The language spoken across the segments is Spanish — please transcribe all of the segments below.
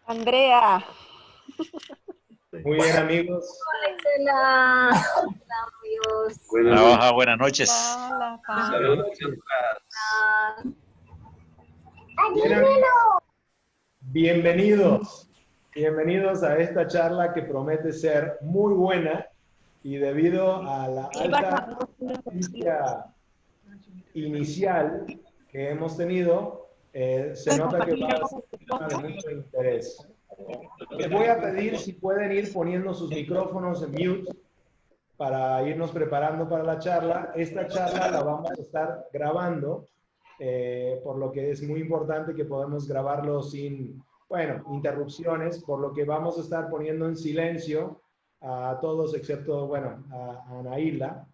Andrea. Muy bien, amigos. Hola, amigos. Buenas noches. Hola, Bien, bienvenidos. Bienvenidos a esta charla que promete ser muy buena y debido a la alta asistencia inicial que hemos tenido, se nota que va a ser un tema de mucho interés. Les voy a pedir si pueden ir poniendo sus micrófonos en mute para irnos preparando para la charla. Esta charla la vamos a estar grabando, por lo que es muy importante que podamos grabarlo sin, bueno, interrupciones, por lo que vamos a estar poniendo en silencio a todos excepto, bueno, a Anaíla.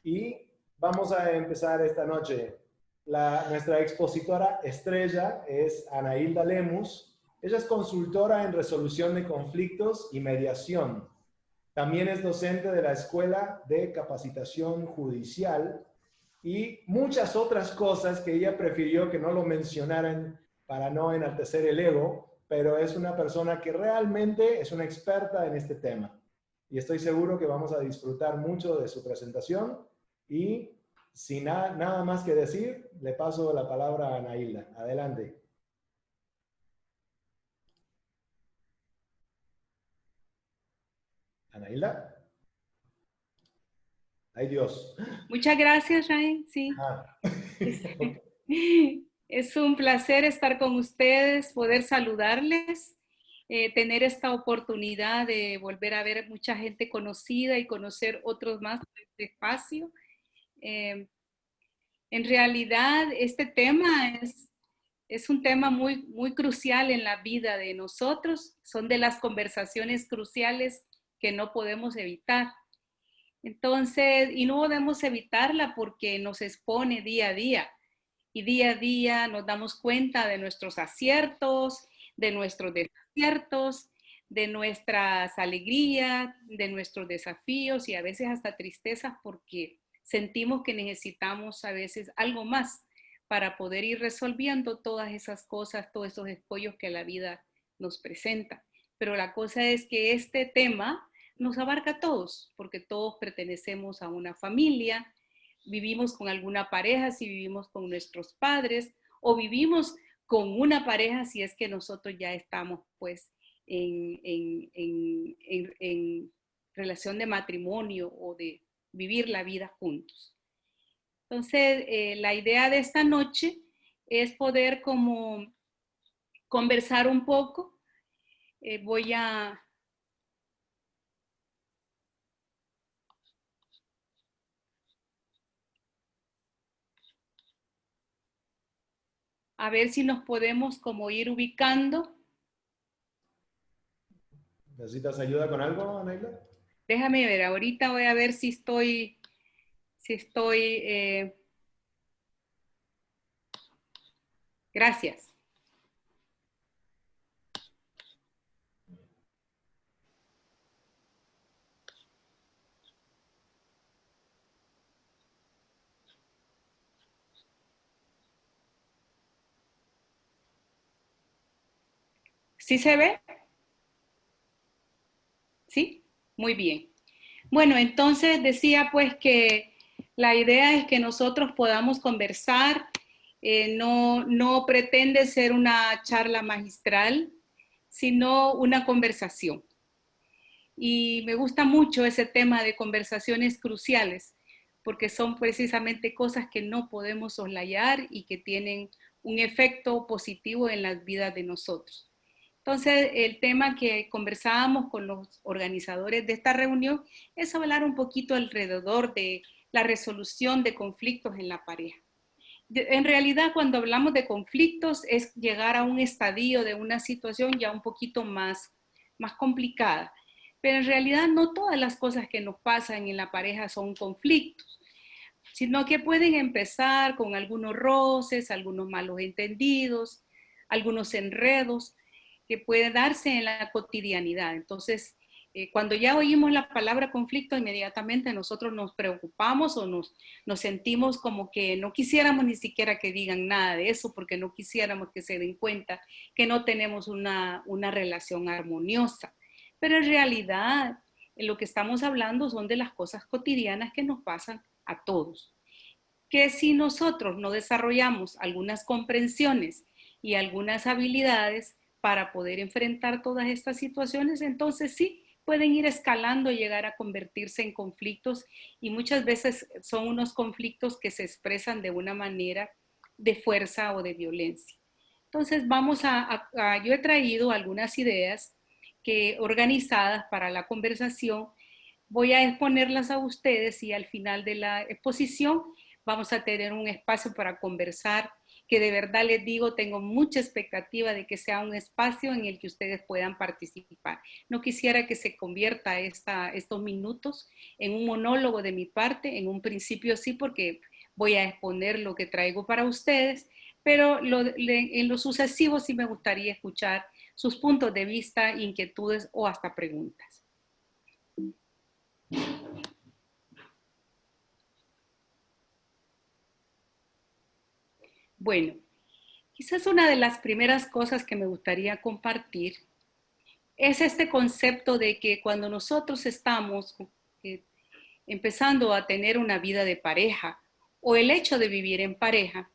Y vamos a empezar esta noche. Nuestra expositora estrella es Anaílda Lemus. Ella es consultora en resolución de conflictos y mediación. También es docente de la Escuela de Capacitación Judicial y muchas otras cosas que ella prefirió que no lo mencionaran para no enaltecer el ego, pero es una persona que realmente es una experta en este tema. Y estoy seguro que vamos a disfrutar mucho de su presentación y sin nada más que decir, le paso la palabra a Anaílda. Adelante. Anaílda. Ay, Dios. Muchas gracias, Ray. Sí. Es un placer estar con ustedes, poder saludarles, tener esta oportunidad de volver a ver mucha gente conocida y conocer otros más de este espacio. En realidad, este tema es un tema muy crucial en la vida de nosotros. Son de las conversaciones cruciales que no podemos evitar. Entonces, y no podemos evitarla porque nos expone día a día. Y día a día nos damos cuenta de nuestros aciertos, de nuestros desaciertos, de nuestras alegrías, de nuestros desafíos y a veces hasta tristezas porque sentimos que necesitamos a veces algo más para poder ir resolviendo todas esas cosas, todos esos escollos que la vida nos presenta. Pero la cosa es que este tema nos abarca a todos, porque todos pertenecemos a una familia, vivimos con alguna pareja si vivimos con nuestros padres, o vivimos con una pareja si es que nosotros ya estamos pues en relación de matrimonio o de vivir la vida juntos. Entonces, la idea de esta noche es poder como conversar un poco. Voy a ver si nos podemos como ir ubicando. ¿Necesitas ayuda con algo, Anaílda? Déjame ver, ahorita voy a ver si estoy gracias. ¿Sí se ve? ¿Sí? Muy bien. Bueno, entonces decía pues que la idea es que nosotros podamos conversar, no pretende ser una charla magistral, sino una conversación. Y me gusta mucho ese tema de conversaciones cruciales, porque son precisamente cosas que no podemos soslayar y que tienen un efecto positivo en las vidas de nosotros. Entonces, el tema que conversábamos con los organizadores de esta reunión es hablar un poquito alrededor de la resolución de conflictos en la pareja. En realidad, cuando hablamos de conflictos, es llegar a un estadio de una situación ya un poquito más complicada. Pero en realidad no todas las cosas que nos pasan en la pareja son conflictos, sino que pueden empezar con algunos roces, algunos malos entendidos, algunos enredos que pueden darse en la cotidianidad. Entonces, Cuando ya oímos la palabra conflicto, inmediatamente nosotros nos preocupamos o nos sentimos como que no quisiéramos ni siquiera que digan nada de eso, porque no quisiéramos que se den cuenta que no tenemos una relación armoniosa. Pero en realidad, lo que estamos hablando son de las cosas cotidianas que nos pasan a todos. Que si nosotros no desarrollamos algunas comprensiones y algunas habilidades para poder enfrentar todas estas situaciones, entonces sí, pueden ir escalando y llegar a convertirse en conflictos, y muchas veces son unos conflictos que se expresan de una manera de fuerza o de violencia. Entonces yo he traído algunas ideas organizadas para la conversación. Voy a exponerlas a ustedes y al final de la exposición vamos a tener un espacio para conversar, que de verdad les digo, tengo mucha expectativa de que sea un espacio en el que ustedes puedan participar. No quisiera que se convierta estos minutos en un monólogo de mi parte. En un principio sí, porque voy a exponer lo que traigo para ustedes, pero en lo sucesivo sí me gustaría escuchar sus puntos de vista, inquietudes o hasta preguntas. Bueno, quizás una de las primeras cosas que me gustaría compartir es este concepto de que cuando nosotros estamos empezando a tener una vida de pareja o el hecho de vivir en pareja,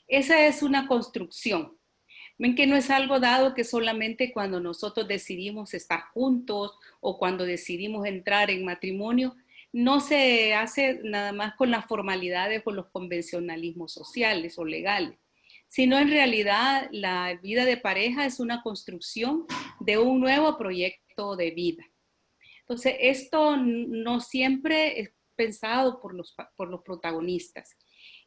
esa es una construcción. Ven que no es algo dado que solamente cuando nosotros decidimos estar juntos o cuando decidimos entrar en matrimonio, no se hace nada más con las formalidades o los convencionalismos sociales o legales, sino en realidad la vida de pareja es una construcción de un nuevo proyecto de vida. Entonces, esto no siempre es pensado por los protagonistas.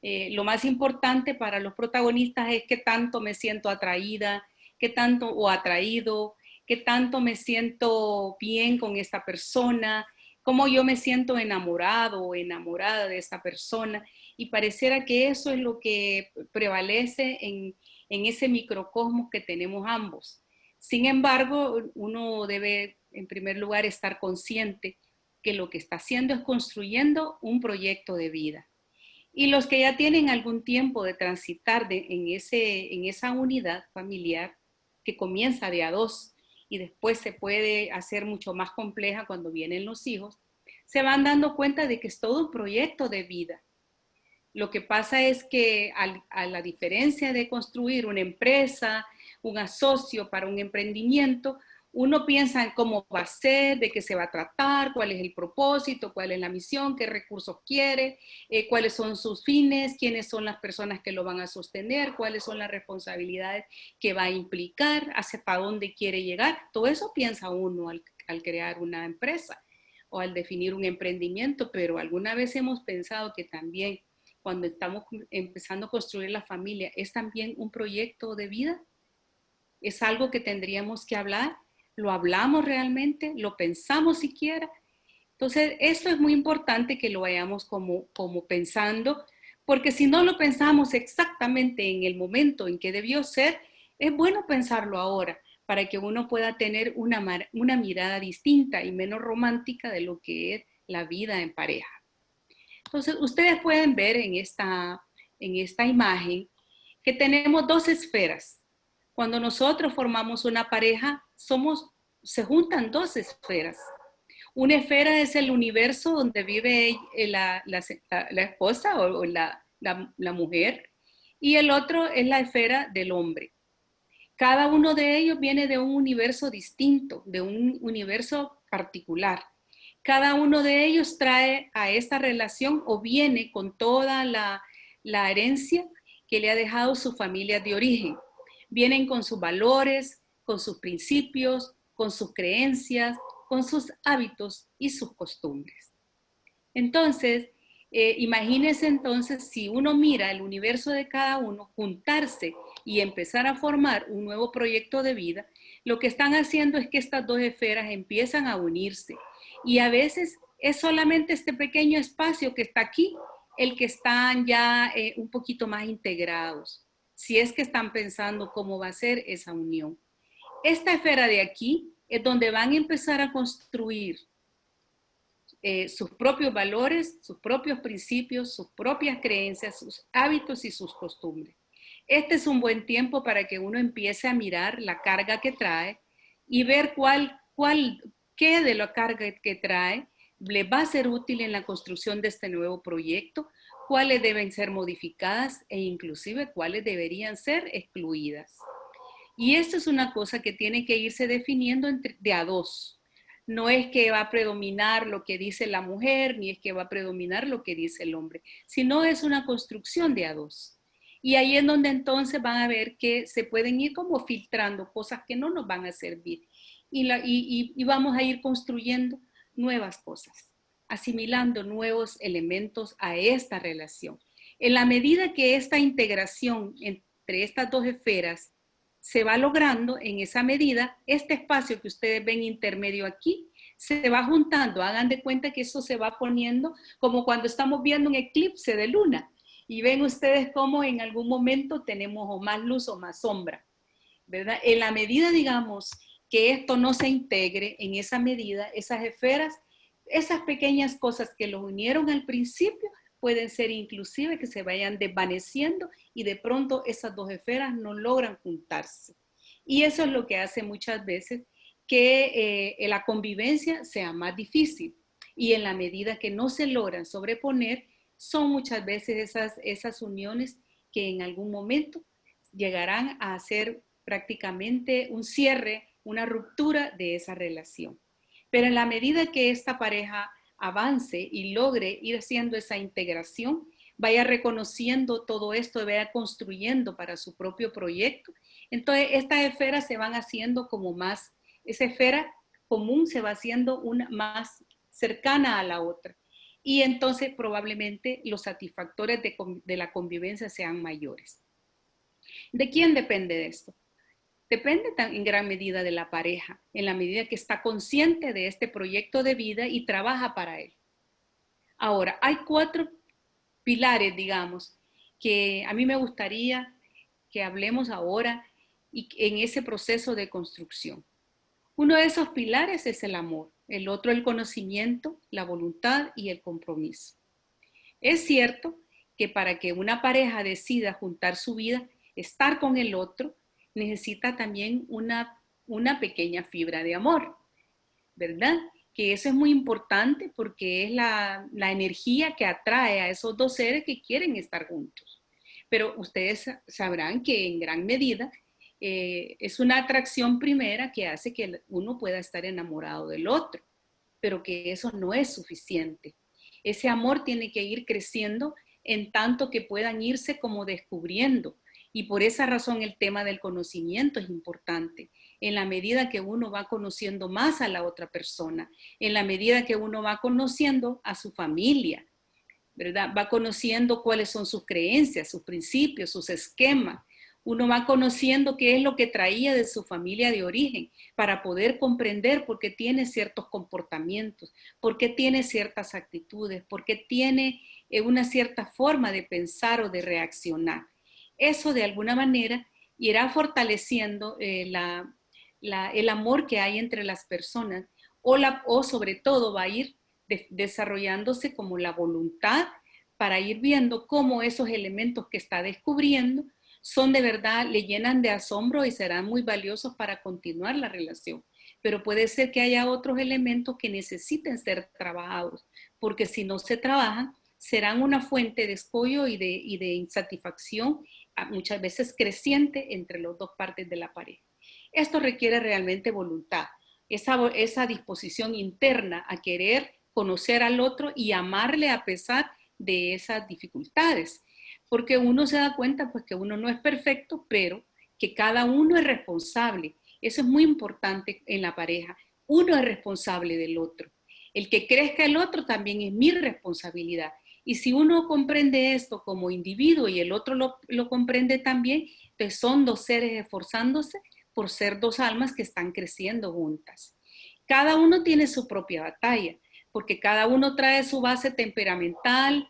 Lo más importante para los protagonistas es qué tanto me siento atraída, qué tanto o atraído, qué tanto me siento bien con esta persona, cómo yo me siento enamorado o enamorada de esta persona, y pareciera que eso es lo que prevalece en ese microcosmos que tenemos ambos. Sin embargo, uno debe en primer lugar estar consciente que lo que está haciendo es construyendo un proyecto de vida. Y los que ya tienen algún tiempo de transitar en esa unidad familiar que comienza de a dos y después se puede hacer mucho más compleja cuando vienen los hijos, se van dando cuenta de que es todo un proyecto de vida. Lo que pasa es que a la diferencia de construir una empresa, un asocio para un emprendimiento, uno piensa en cómo va a ser, de qué se va a tratar, cuál es el propósito, cuál es la misión, qué recursos quiere, cuáles son sus fines, quiénes son las personas que lo van a sostener, cuáles son las responsabilidades que va a implicar, hacia dónde quiere llegar. Todo eso piensa uno al crear una empresa o al definir un emprendimiento, pero alguna vez hemos pensado que también cuando estamos empezando a construir la familia es también un proyecto de vida. Es algo que tendríamos que hablar. ¿Lo hablamos realmente? ¿Lo pensamos siquiera? Entonces, esto es muy importante que lo vayamos como pensando, porque si no lo pensamos exactamente en el momento en que debió ser, es bueno pensarlo ahora para que uno pueda tener una mirada distinta y menos romántica de lo que es la vida en pareja. Entonces, ustedes pueden ver en esta imagen que tenemos dos esferas. Cuando nosotros formamos una pareja, se juntan dos esferas. Una esfera es el universo donde vive la esposa o la mujer, y el otro es la esfera del hombre. Cada uno de ellos viene de un universo distinto, de un universo particular. Cada uno de ellos trae a esta relación o viene con toda la herencia que le ha dejado su familia de origen. Vienen con sus valores, con sus principios, con sus creencias, con sus hábitos y sus costumbres. Entonces, imagínense entonces si uno mira el universo de cada uno, juntarse y empezar a formar un nuevo proyecto de vida, lo que están haciendo es que estas dos esferas empiezan a unirse. Y a veces es solamente este pequeño espacio que está aquí el que están ya un poquito más integrados, si es que están pensando cómo va a ser esa unión. Esta esfera de aquí es donde van a empezar a construir sus propios valores, sus propios principios, sus propias creencias, sus hábitos y sus costumbres. Este es un buen tiempo para que uno empiece a mirar la carga que trae y ver qué de la carga que trae le va a ser útil en la construcción de este nuevo proyecto, cuáles deben ser modificadas e inclusive cuáles deberían ser excluidas. Y esto es una cosa que tiene que irse definiendo de a dos. No es que va a predominar lo que dice la mujer, ni es que va a predominar lo que dice el hombre, sino es una construcción de a dos. Y ahí es donde entonces van a ver que se pueden ir como filtrando cosas que no nos van a servir. Y vamos a ir construyendo nuevas cosas, asimilando nuevos elementos a esta relación. En la medida que esta integración entre estas dos esferas se va logrando, en esa medida, este espacio que ustedes ven intermedio aquí, se va juntando. Hagan de cuenta que eso se va poniendo como cuando estamos viendo un eclipse de luna. Y ven ustedes cómo en algún momento tenemos o más luz o más sombra, ¿verdad? En la medida, digamos, que esto no se integre, en esa medida, esas esferas, esas pequeñas cosas que los unieron al principio, pueden ser inclusive que se vayan desvaneciendo y de pronto esas dos esferas no logran juntarse. Y eso es lo que hace muchas veces que la convivencia sea más difícil. Y en la medida que no se logran sobreponer, son muchas veces esas uniones que en algún momento llegarán a ser prácticamente un cierre, una ruptura de esa relación. Pero en la medida que esta pareja avance y logre ir haciendo esa integración, vaya reconociendo todo esto, vaya construyendo para su propio proyecto, entonces estas esferas se van haciendo como más, esa esfera común se va haciendo una más cercana a la otra. Y entonces probablemente los satisfactores de la convivencia sean mayores. ¿De quién depende esto? Depende en gran medida de la pareja, en la medida que está consciente de este proyecto de vida y trabaja para él. Ahora, hay 4 pilares, digamos, que a mí me gustaría que hablemos ahora y en ese proceso de construcción. Uno de esos pilares es el amor, el otro el conocimiento, la voluntad y el compromiso. Es cierto que para que una pareja decida juntar su vida, estar con el otro, necesita también una pequeña fibra de amor, ¿verdad? Que eso es muy importante porque es la energía que atrae a esos dos seres que quieren estar juntos. Pero ustedes sabrán que en gran medida es una atracción primera que hace que uno pueda estar enamorado del otro, pero que eso no es suficiente. Ese amor tiene que ir creciendo en tanto que puedan irse como descubriendo. Y por esa razón el tema del conocimiento es importante. En la medida que uno va conociendo más a la otra persona, en la medida que uno va conociendo a su familia, ¿verdad? Va conociendo cuáles son sus creencias, sus principios, sus esquemas. Uno va conociendo qué es lo que traía de su familia de origen para poder comprender por qué tiene ciertos comportamientos, por qué tiene ciertas actitudes, por qué tiene una cierta forma de pensar o de reaccionar. Eso de alguna manera irá fortaleciendo el amor que hay entre las personas o sobre todo va a ir desarrollándose como la voluntad para ir viendo cómo esos elementos que está descubriendo son de verdad, le llenan de asombro y serán muy valiosos para continuar la relación. Pero puede ser que haya otros elementos que necesiten ser trabajados, porque si no se trabajan, serán una fuente de escollo y de insatisfacción, muchas veces creciente entre las dos partes de la pareja. Esto requiere realmente voluntad, esa disposición interna a querer conocer al otro y amarle a pesar de esas dificultades. Porque uno se da cuenta pues que uno no es perfecto, pero que cada uno es responsable. Eso es muy importante en la pareja. Uno es responsable del otro. El que crezca el otro también es mi responsabilidad. Y si uno comprende esto como individuo y el otro lo comprende también, pues son dos seres esforzándose por ser dos almas que están creciendo juntas. Cada uno tiene su propia batalla, porque cada uno trae su base temperamental,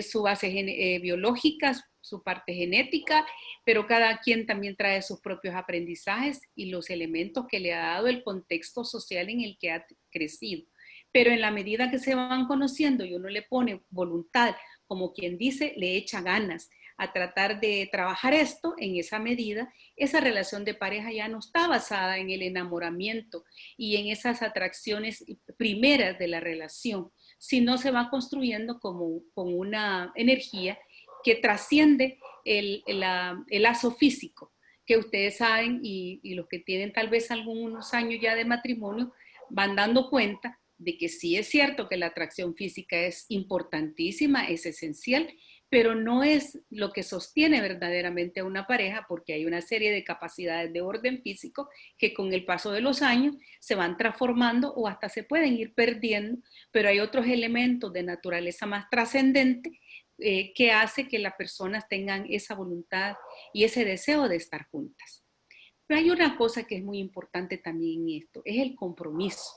su base biológica, su parte genética, pero cada quien también trae sus propios aprendizajes y los elementos que le ha dado el contexto social en el que ha crecido. Pero en la medida que se van conociendo y uno le pone voluntad, como quien dice, le echa ganas a tratar de trabajar esto, en esa medida, esa relación de pareja ya no está basada en el enamoramiento y en esas atracciones primeras de la relación, sino se va construyendo como con una energía que trasciende el lazo físico, que ustedes saben y los que tienen tal vez algunos años ya de matrimonio van dando cuenta de que sí es cierto que la atracción física es importantísima, es esencial, pero no es lo que sostiene verdaderamente a una pareja, porque hay una serie de capacidades de orden físico que con el paso de los años se van transformando o hasta se pueden ir perdiendo, pero hay otros elementos de naturaleza más trascendente que hace que las personas tengan esa voluntad y ese deseo de estar juntas. Pero hay una cosa que es muy importante también en esto, es el compromiso.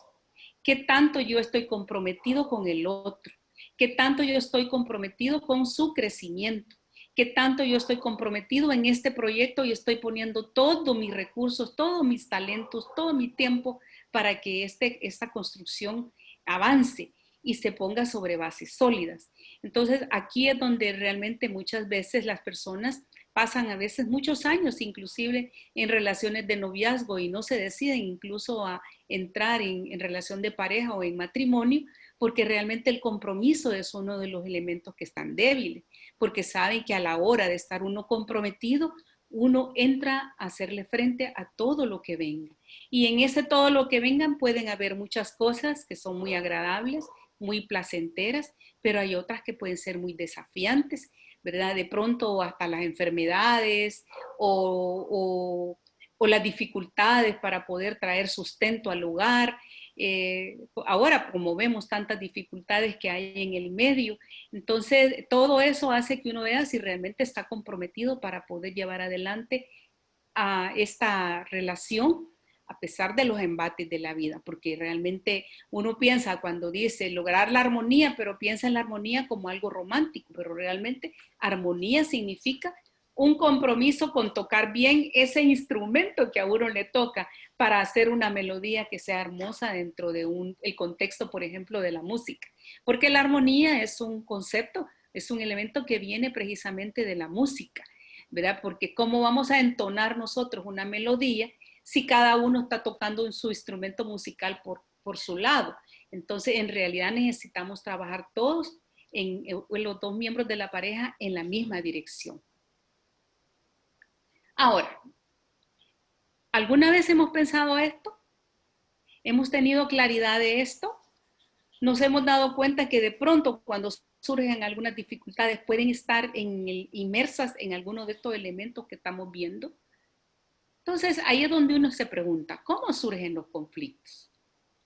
¿Qué tanto yo estoy comprometido con el otro? ¿Qué tanto yo estoy comprometido con su crecimiento? ¿Qué tanto yo estoy comprometido en este proyecto y estoy poniendo todos mis recursos, todos mis talentos, todo mi tiempo para que esta construcción avance y se ponga sobre bases sólidas? Entonces, aquí es donde realmente muchas veces las personas pasan a veces muchos años inclusive en relaciones de noviazgo y no se deciden incluso a entrar en relación de pareja o en matrimonio, porque realmente el compromiso es uno de los elementos que están débiles, porque saben que a la hora de estar uno comprometido, uno entra a hacerle frente a todo lo que venga. Y en ese todo lo que vengan pueden haber muchas cosas que son muy agradables, muy placenteras, pero hay otras que pueden ser muy desafiantes, ¿verdad? De pronto hasta las enfermedades o las dificultades para poder traer sustento al hogar. Ahora, como vemos tantas dificultades que hay en el medio, entonces todo eso hace que uno vea si realmente está comprometido para poder llevar adelante a esta relación a pesar de los embates de la vida, porque realmente uno piensa cuando dice lograr la armonía, pero piensa en la armonía como algo romántico, pero realmente armonía significa un compromiso con tocar bien ese instrumento que a uno le toca para hacer una melodía que sea hermosa dentro de el contexto, por ejemplo, de la música. Porque la armonía es un concepto, es un elemento que viene precisamente de la música, ¿verdad? Porque cómo vamos a entonar nosotros una melodía si cada uno está tocando su instrumento musical por su lado. Entonces, en realidad necesitamos trabajar todos en los dos miembros de la pareja en la misma dirección. Ahora, ¿alguna vez hemos pensado esto? ¿Hemos tenido claridad de esto? ¿Nos hemos dado cuenta que de pronto cuando surgen algunas dificultades pueden estar inmersas en alguno de estos elementos que estamos viendo? Entonces, ahí es donde uno se pregunta, ¿cómo surgen los conflictos?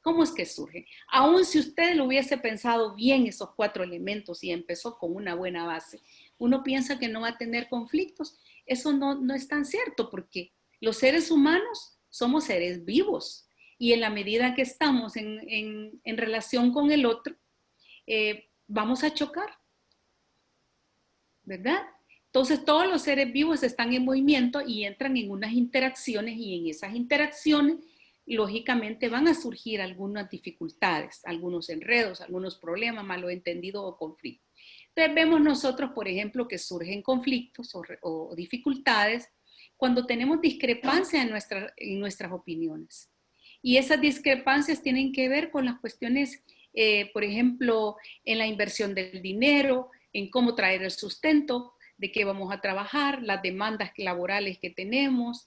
¿Cómo es que surgen? Aún si usted lo hubiese pensado bien esos 4 elementos y empezó con una buena base, uno piensa que no va a tener conflictos. Eso no es tan cierto porque los seres humanos somos seres vivos y en la medida que estamos en relación con el otro, vamos a chocar, ¿verdad? Entonces todos los seres vivos están en movimiento y entran en unas interacciones y en esas interacciones lógicamente van a surgir algunas dificultades, algunos enredos, algunos problemas, malos entendidos o conflictos. Entonces vemos nosotros, por ejemplo, que surgen conflictos o dificultades cuando tenemos discrepancia en nuestras opiniones. Y esas discrepancias tienen que ver con las cuestiones, por ejemplo, en la inversión del dinero, en cómo traer el sustento, de qué vamos a trabajar, las demandas laborales que tenemos,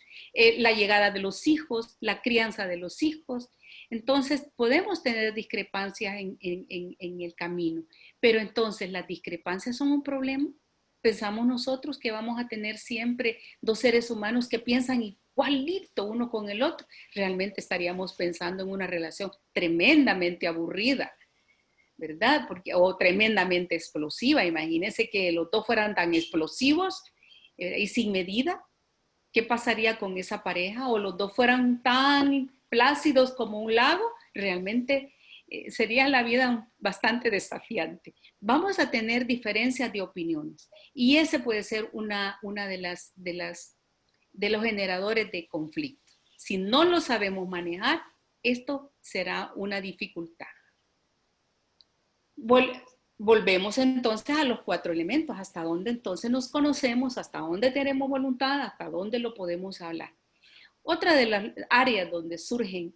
la llegada de los hijos, la crianza de los hijos. Entonces, podemos tener discrepancias en el camino, pero entonces, ¿las discrepancias son un problema? ¿Pensamos nosotros que vamos a tener siempre 2 seres humanos que piensan igualito uno con el otro? Realmente estaríamos pensando en una relación tremendamente aburrida, ¿verdad? O tremendamente explosiva. Imagínense que los dos fueran tan explosivos y sin medida. ¿Qué pasaría con esa pareja? O los dos fueran tan plácidos como un lago. Realmente sería la vida bastante desafiante. Vamos a tener diferencias de opiniones y ese puede ser una de los generadores de conflicto. Si no lo sabemos manejar, esto será una dificultad. Volvemos entonces a los 4 elementos, hasta dónde entonces nos conocemos, hasta dónde tenemos voluntad, hasta dónde lo podemos hablar. Otra de las áreas donde surgen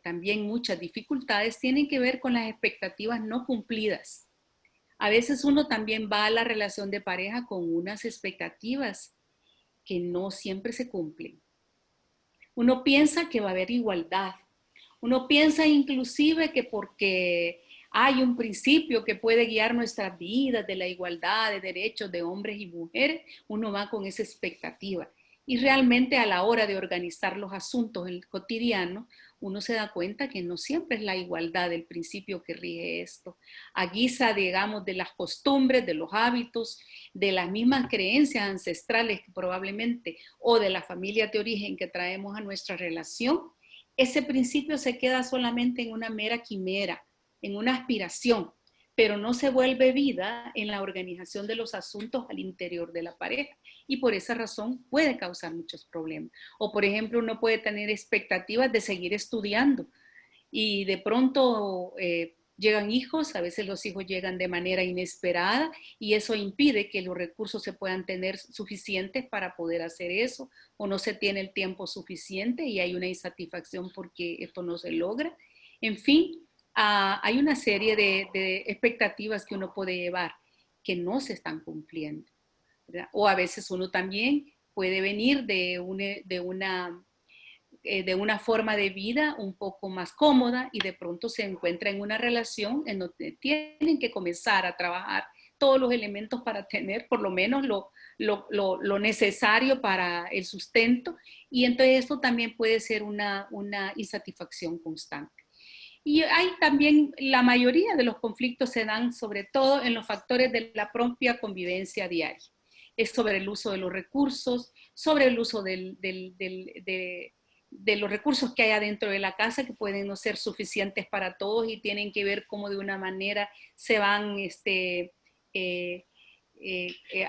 también muchas dificultades tienen que ver con las expectativas no cumplidas. A veces uno también va a la relación de pareja con unas expectativas que no siempre se cumplen. Uno piensa que va a haber igualdad. Uno piensa inclusive que porque hay un principio que puede guiar nuestras vidas de la igualdad de derechos de hombres y mujeres, uno va con esa expectativa. Y realmente a la hora de organizar los asuntos en el cotidiano, uno se da cuenta que no siempre es la igualdad el principio que rige esto. A guisa, digamos, de las costumbres, de los hábitos, de las mismas creencias ancestrales que probablemente, o de la familia de origen que traemos a nuestra relación, ese principio se queda solamente en una mera quimera, en una aspiración, pero no se vuelve vida en la organización de los asuntos al interior de la pareja y por esa razón puede causar muchos problemas. O por ejemplo, uno puede tener expectativas de seguir estudiando y de pronto llegan hijos, a veces los hijos llegan de manera inesperada y eso impide que los recursos se puedan tener suficientes para poder hacer eso o no se tiene el tiempo suficiente y hay una insatisfacción porque esto no se logra. En fin, hay una serie de expectativas que uno puede llevar que no se están cumpliendo, ¿verdad? O a veces uno también puede venir de una forma de vida un poco más cómoda y de pronto se encuentra en una relación en donde tienen que comenzar a trabajar todos los elementos para tener por lo menos lo necesario para el sustento y entonces esto también puede ser una insatisfacción constante. Y hay también, la mayoría de los conflictos se dan sobre todo en los factores de la propia convivencia diaria. Es sobre el uso de los recursos, sobre el uso de los recursos que hay adentro de la casa que pueden no ser suficientes para todos y tienen que ver cómo de una manera se van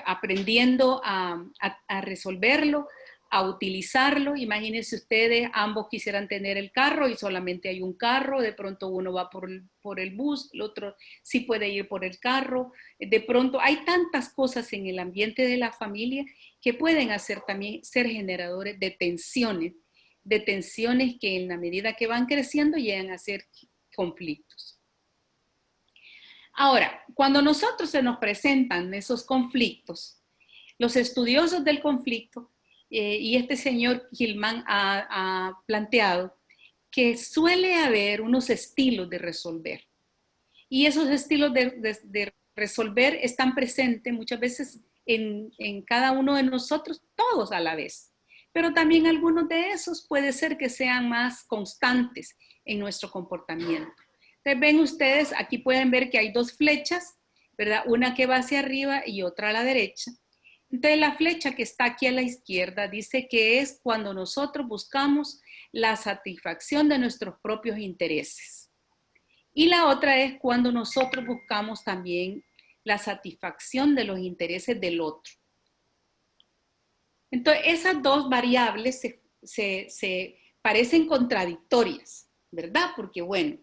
aprendiendo a resolverlo, a utilizarlo. Imagínense ustedes, ambos quisieran tener el carro y solamente hay un carro, de pronto uno va por el bus, el otro sí puede ir por el carro. De pronto hay tantas cosas en el ambiente de la familia que pueden hacer también ser generadores de tensiones que en la medida que van creciendo llegan a ser conflictos. Ahora, cuando nosotros se nos presentan esos conflictos, los estudiosos del conflicto y este señor Hillman ha planteado que suele haber unos estilos de resolver. Y esos estilos de resolver están presentes muchas veces en cada uno de nosotros, todos a la vez. Pero también algunos de esos puede ser que sean más constantes en nuestro comportamiento. Entonces ven ustedes, aquí pueden ver que hay 2 flechas, ¿verdad? Una que va hacia arriba y otra a la derecha. Entonces la flecha que está aquí a la izquierda dice que es cuando nosotros buscamos la satisfacción de nuestros propios intereses. Y la otra es cuando nosotros buscamos también la satisfacción de los intereses del otro. Entonces esas 2 variables se parecen contradictorias, ¿verdad? Porque bueno,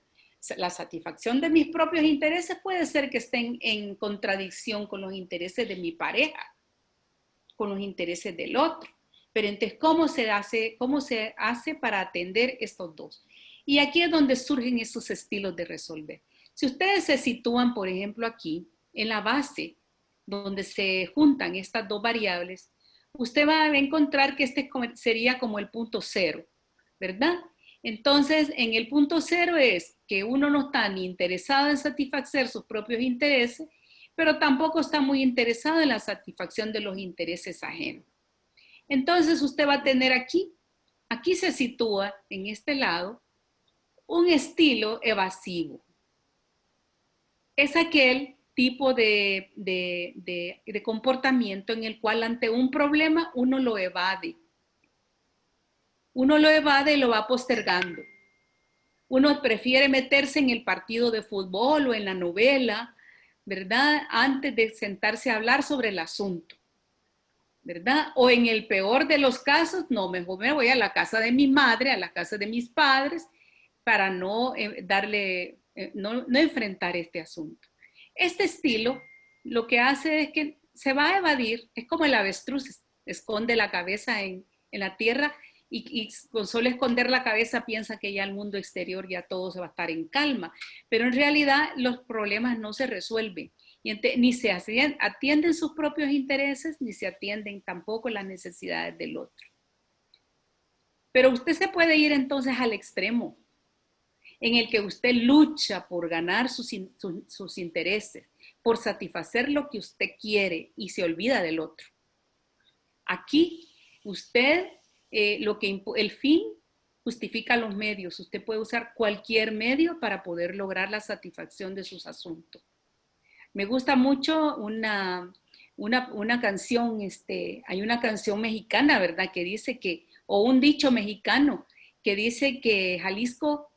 la satisfacción de mis propios intereses puede ser que estén en contradicción con los intereses de mi pareja, con los intereses del otro. Pero entonces, ¿cómo se hace para atender estos 2? Y aquí es donde surgen esos estilos de resolver. Si ustedes se sitúan, por ejemplo, aquí, en la base, donde se juntan estas 2 variables, usted va a encontrar que este sería como el punto 0, ¿verdad? Entonces, en el punto 0 es que uno no está ni interesado en satisfacer sus propios intereses, pero tampoco está muy interesado en la satisfacción de los intereses ajenos. Entonces usted va a tener aquí se sitúa en este lado, un estilo evasivo. Es aquel tipo de comportamiento en el cual ante un problema uno lo evade. Uno lo evade y lo va postergando. Uno prefiere meterse en el partido de fútbol o en la novela, ¿verdad? Antes de sentarse a hablar sobre el asunto, ¿verdad? O en el peor de los casos, no, mejor me voy a la casa de mi madre, a la casa de mis padres, para no no enfrentar este asunto. Este estilo lo que hace es que se va a evadir, es como el avestruz, esconde la cabeza en la tierra y con solo esconder la cabeza piensa que ya el mundo exterior ya todo se va a estar en calma, pero en realidad los problemas no se resuelven y ni se atienden sus propios intereses ni se atienden tampoco las necesidades del otro. Pero usted se puede ir entonces al extremo en el que usted lucha por ganar sus intereses, por satisfacer lo que usted quiere y se olvida del otro. Aquí usted, el fin justifica los medios. Usted puede usar cualquier medio para poder lograr la satisfacción de sus asuntos. Me gusta mucho una canción, hay una canción mexicana, ¿verdad? Que dice que, o un dicho mexicano, que dice que Jalisco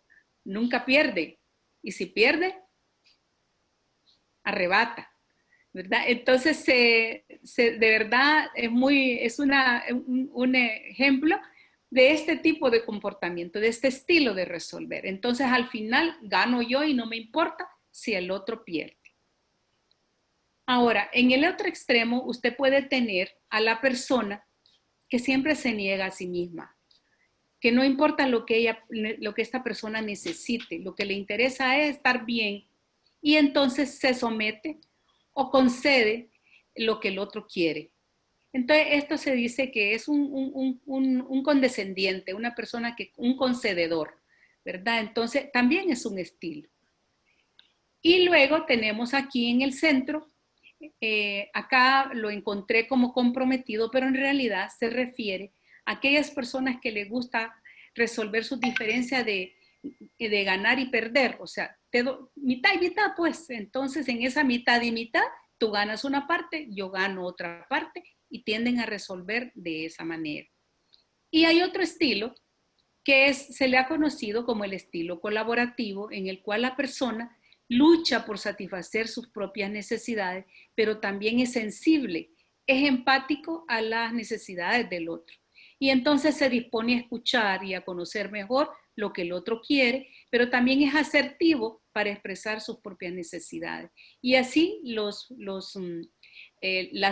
nunca pierde, y si pierde, arrebata, ¿verdad? Entonces, de verdad, es un ejemplo de este tipo de comportamiento, de este estilo de resolver. Entonces, al final, gano yo y no me importa si el otro pierde. Ahora, en el otro extremo, usted puede tener a la persona que siempre se niega a sí misma, que no importa lo que esta persona necesite, lo que le interesa es estar bien y entonces se somete o concede lo que el otro quiere. Entonces, esto se dice que es un condescendiente, una persona un concededor, ¿verdad? Entonces, también es un estilo. Y luego tenemos aquí en el centro, acá lo encontré como comprometido, pero en realidad se refiere a aquellas personas que les gusta resolver sus diferencias de ganar y perder, o sea, mitad y mitad, pues, entonces en esa mitad y mitad, tú ganas una parte, yo gano otra parte, y tienden a resolver de esa manera. Y hay otro estilo que se le ha conocido como el estilo colaborativo, en el cual la persona lucha por satisfacer sus propias necesidades, pero también es sensible, es empático a las necesidades del otro. Y entonces se dispone a escuchar y a conocer mejor lo que el otro quiere, pero también es asertivo para expresar sus propias necesidades. Y así las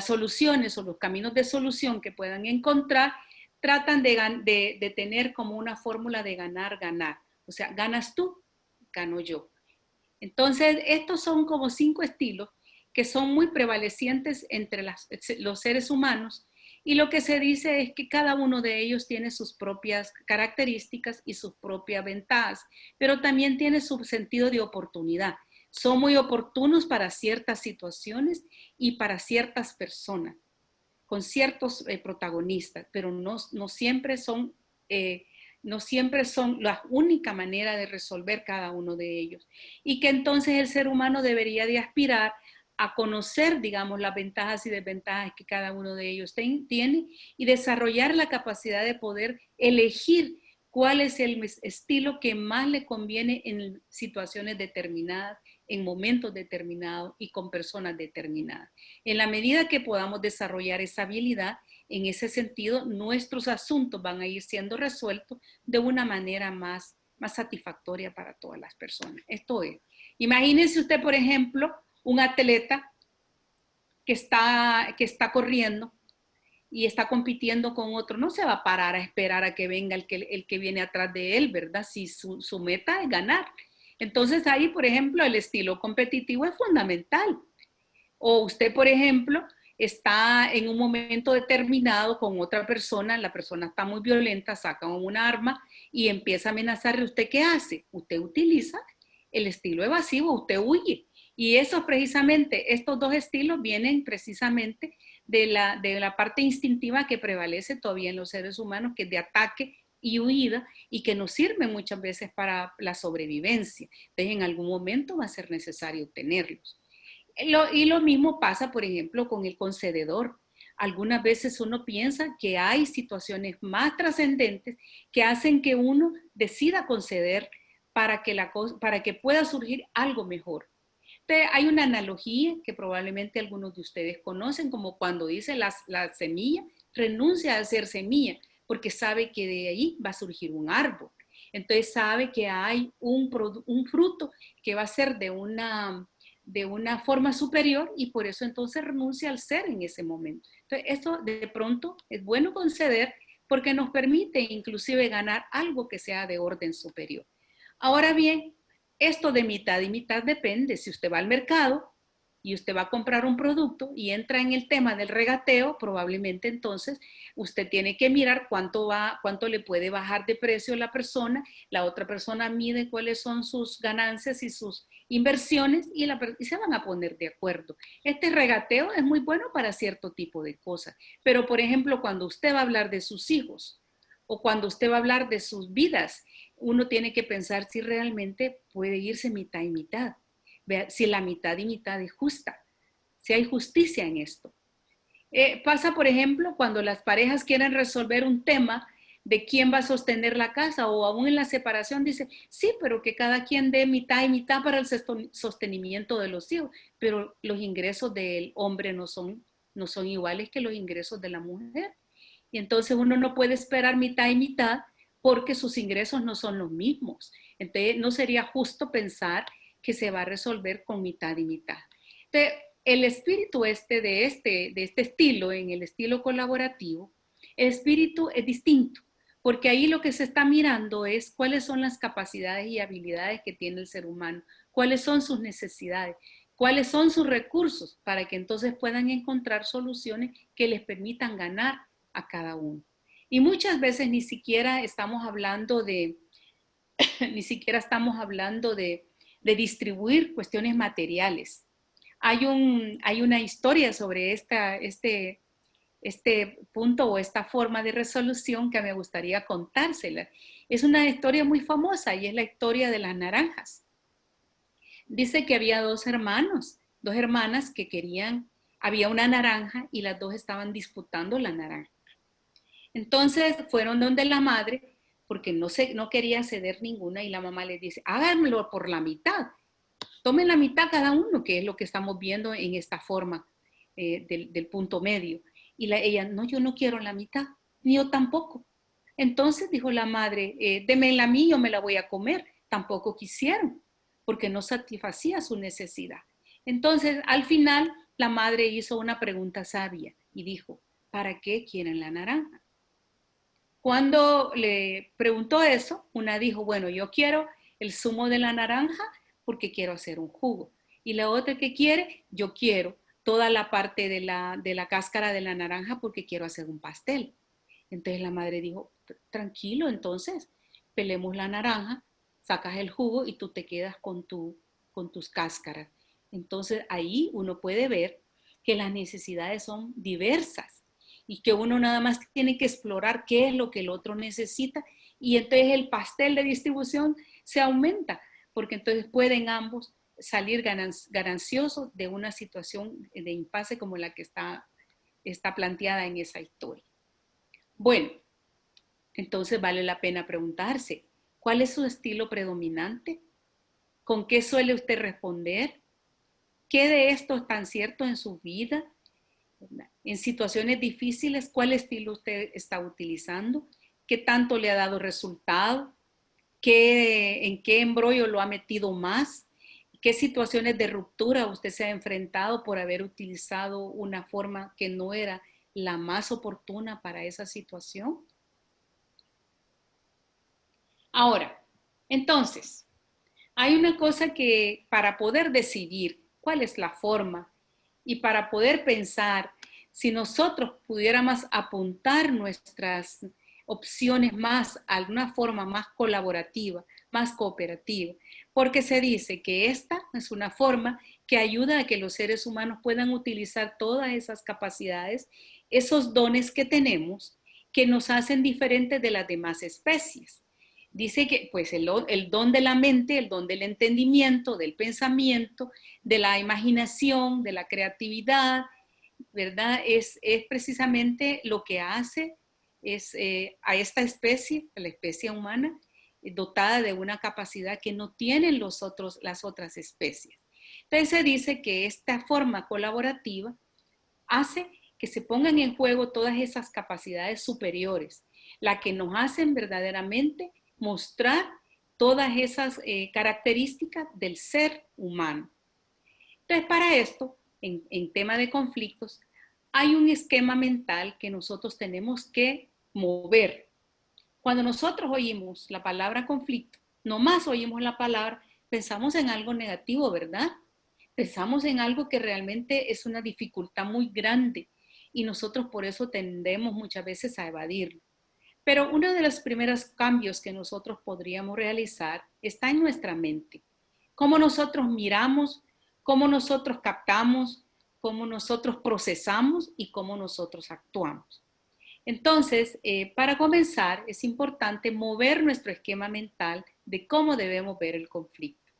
soluciones o los caminos de solución que puedan encontrar tratan de tener como una fórmula de ganar, ganar. O sea, ganas tú, gano yo. Entonces, estos son como 5 estilos que son muy prevalecientes entre los seres humanos, y lo que se dice es que cada uno de ellos tiene sus propias características y sus propias ventajas, pero también tiene su sentido de oportunidad. Son muy oportunos para ciertas situaciones y para ciertas personas, con ciertos protagonistas, pero no siempre son la única manera de resolver cada uno de ellos. Y que entonces el ser humano debería de aspirar a conocer, digamos, las ventajas y desventajas que cada uno de ellos tiene y desarrollar la capacidad de poder elegir cuál es el estilo que más le conviene en situaciones determinadas, en momentos determinados y con personas determinadas. En la medida que podamos desarrollar esa habilidad, en ese sentido, nuestros asuntos van a ir siendo resueltos de una manera más satisfactoria para todas las personas. Esto es, imagínense usted, por ejemplo, un atleta que está corriendo y está compitiendo con otro, no se va a parar a esperar a que venga el que viene atrás de él, ¿verdad? Si su meta es ganar. Entonces ahí, por ejemplo, el estilo competitivo es fundamental. O usted, por ejemplo, está en un momento determinado con otra persona, la persona está muy violenta, saca un arma y empieza a amenazarle. ¿Usted qué hace? Usted utiliza el estilo evasivo, usted huye. Y eso precisamente, estos dos estilos vienen precisamente de la parte instintiva que prevalece todavía en los seres humanos, que es de ataque y huida, y que nos sirve muchas veces para la sobrevivencia. Entonces, en algún momento va a ser necesario tenerlos. Y lo mismo pasa, por ejemplo, con el concededor. Algunas veces uno piensa que hay situaciones más trascendentes que hacen que uno decida conceder para que pueda surgir algo mejor. Entonces, hay una analogía que probablemente algunos de ustedes conocen, como cuando dice la semilla, renuncia a ser semilla, porque sabe que de ahí va a surgir un árbol. Entonces sabe que hay un fruto que va a ser de una forma superior y por eso entonces renuncia al ser en ese momento. Entonces esto de pronto es bueno conceder porque nos permite inclusive ganar algo que sea de orden superior. Ahora bien, esto de mitad y mitad depende. Si usted va al mercado y usted va a comprar un producto y entra en el tema del regateo, probablemente entonces usted tiene que mirar cuánto le puede bajar de precio la persona, la otra persona mide cuáles son sus ganancias y sus inversiones y se van a poner de acuerdo. Este regateo es muy bueno para cierto tipo de cosas, pero por ejemplo, cuando usted va a hablar de sus hijos o cuando usted va a hablar de sus vidas, uno tiene que pensar si realmente puede irse mitad y mitad. Vea, si la mitad y mitad es justa, si hay justicia en esto. Pasa, por ejemplo, cuando las parejas quieren resolver un tema de quién va a sostener la casa o aún en la separación dice, sí, pero que cada quien dé mitad y mitad para el sostenimiento de los hijos, pero los ingresos del hombre no son iguales que los ingresos de la mujer. Y entonces uno no puede esperar mitad y mitad porque sus ingresos no son los mismos. Entonces no sería justo pensar que se va a resolver con mitad y mitad. Entonces, el espíritu de este estilo, en el estilo colaborativo, el espíritu es distinto, porque ahí lo que se está mirando es cuáles son las capacidades y habilidades que tiene el ser humano, cuáles son sus necesidades, cuáles son sus recursos, para que entonces puedan encontrar soluciones que les permitan ganar a cada uno. Y muchas veces ni siquiera estamos hablando de distribuir cuestiones materiales. Hay una historia sobre este punto o esta forma de resolución que me gustaría contársela. Es una historia muy famosa y es la historia de las naranjas. Dice que había dos hermanas que había una naranja y las dos estaban disputando la naranja. Entonces fueron donde la madre porque no quería ceder ninguna y la mamá les dice, háganmelo por la mitad, tomen la mitad cada uno, que es lo que estamos viendo en esta forma del punto medio. Y ella, no, yo no quiero la mitad, ni yo tampoco. Entonces dijo la madre, démela a mí, yo me la voy a comer. Tampoco quisieron, porque no satisfacía su necesidad. Entonces, al final, la madre hizo una pregunta sabia y dijo, ¿para qué quieren la naranja? Cuando le preguntó eso, una dijo, bueno, yo quiero el zumo de la naranja porque quiero hacer un jugo. Y la otra que quiere, yo quiero toda la parte de la cáscara de la naranja porque quiero hacer un pastel. Entonces la madre dijo, tranquilo, entonces pelemos la naranja, sacas el jugo y tú te quedas con tus cáscaras. Entonces ahí uno puede ver que las necesidades son diversas y que uno nada más tiene que explorar qué es lo que el otro necesita y entonces el pastel de distribución se aumenta porque entonces pueden ambos salir gananciosos de una situación de impasse como la que está planteada en esa historia. Bueno, entonces vale la pena preguntarse, ¿cuál es su estilo predominante? ¿Con qué suele usted responder? ¿Qué de esto es tan cierto en su vida? En situaciones difíciles, ¿cuál estilo usted está utilizando? ¿Qué tanto le ha dado resultado? ¿En qué embrollo lo ha metido más? ¿Qué situaciones de ruptura usted se ha enfrentado por haber utilizado una forma que no era la más oportuna para esa situación? Ahora, entonces, hay una cosa que para poder decidir cuál es la forma y para poder pensar si nosotros pudiéramos apuntar nuestras opciones más a una forma más colaborativa, más cooperativa, porque se dice que esta es una forma que ayuda a que los seres humanos puedan utilizar todas esas capacidades, esos dones que tenemos que nos hacen diferentes de las demás especies. Dice que pues el don de la mente, el don del entendimiento, del pensamiento, de la imaginación, de la creatividad, ¿verdad? Es precisamente lo que hace a esta especie, a la especie humana, dotada de una capacidad que no tienen las otras especies. Entonces se dice que esta forma colaborativa hace que se pongan en juego todas esas capacidades superiores, las que nos hacen verdaderamente mostrar todas esas características del ser humano. Entonces, para esto, en tema de conflictos, hay un esquema mental que nosotros tenemos que mover. Cuando nosotros oímos la palabra conflicto, nomás oímos la palabra, pensamos en algo negativo, ¿verdad? Pensamos en algo que realmente es una dificultad muy grande y nosotros por eso tendemos muchas veces a evadirlo. Pero uno de los primeros cambios que nosotros podríamos realizar está en nuestra mente. Cómo nosotros miramos, cómo nosotros captamos, cómo nosotros procesamos y cómo nosotros actuamos. Entonces, para comenzar, es importante mover nuestro esquema mental de cómo debemos ver el conflicto.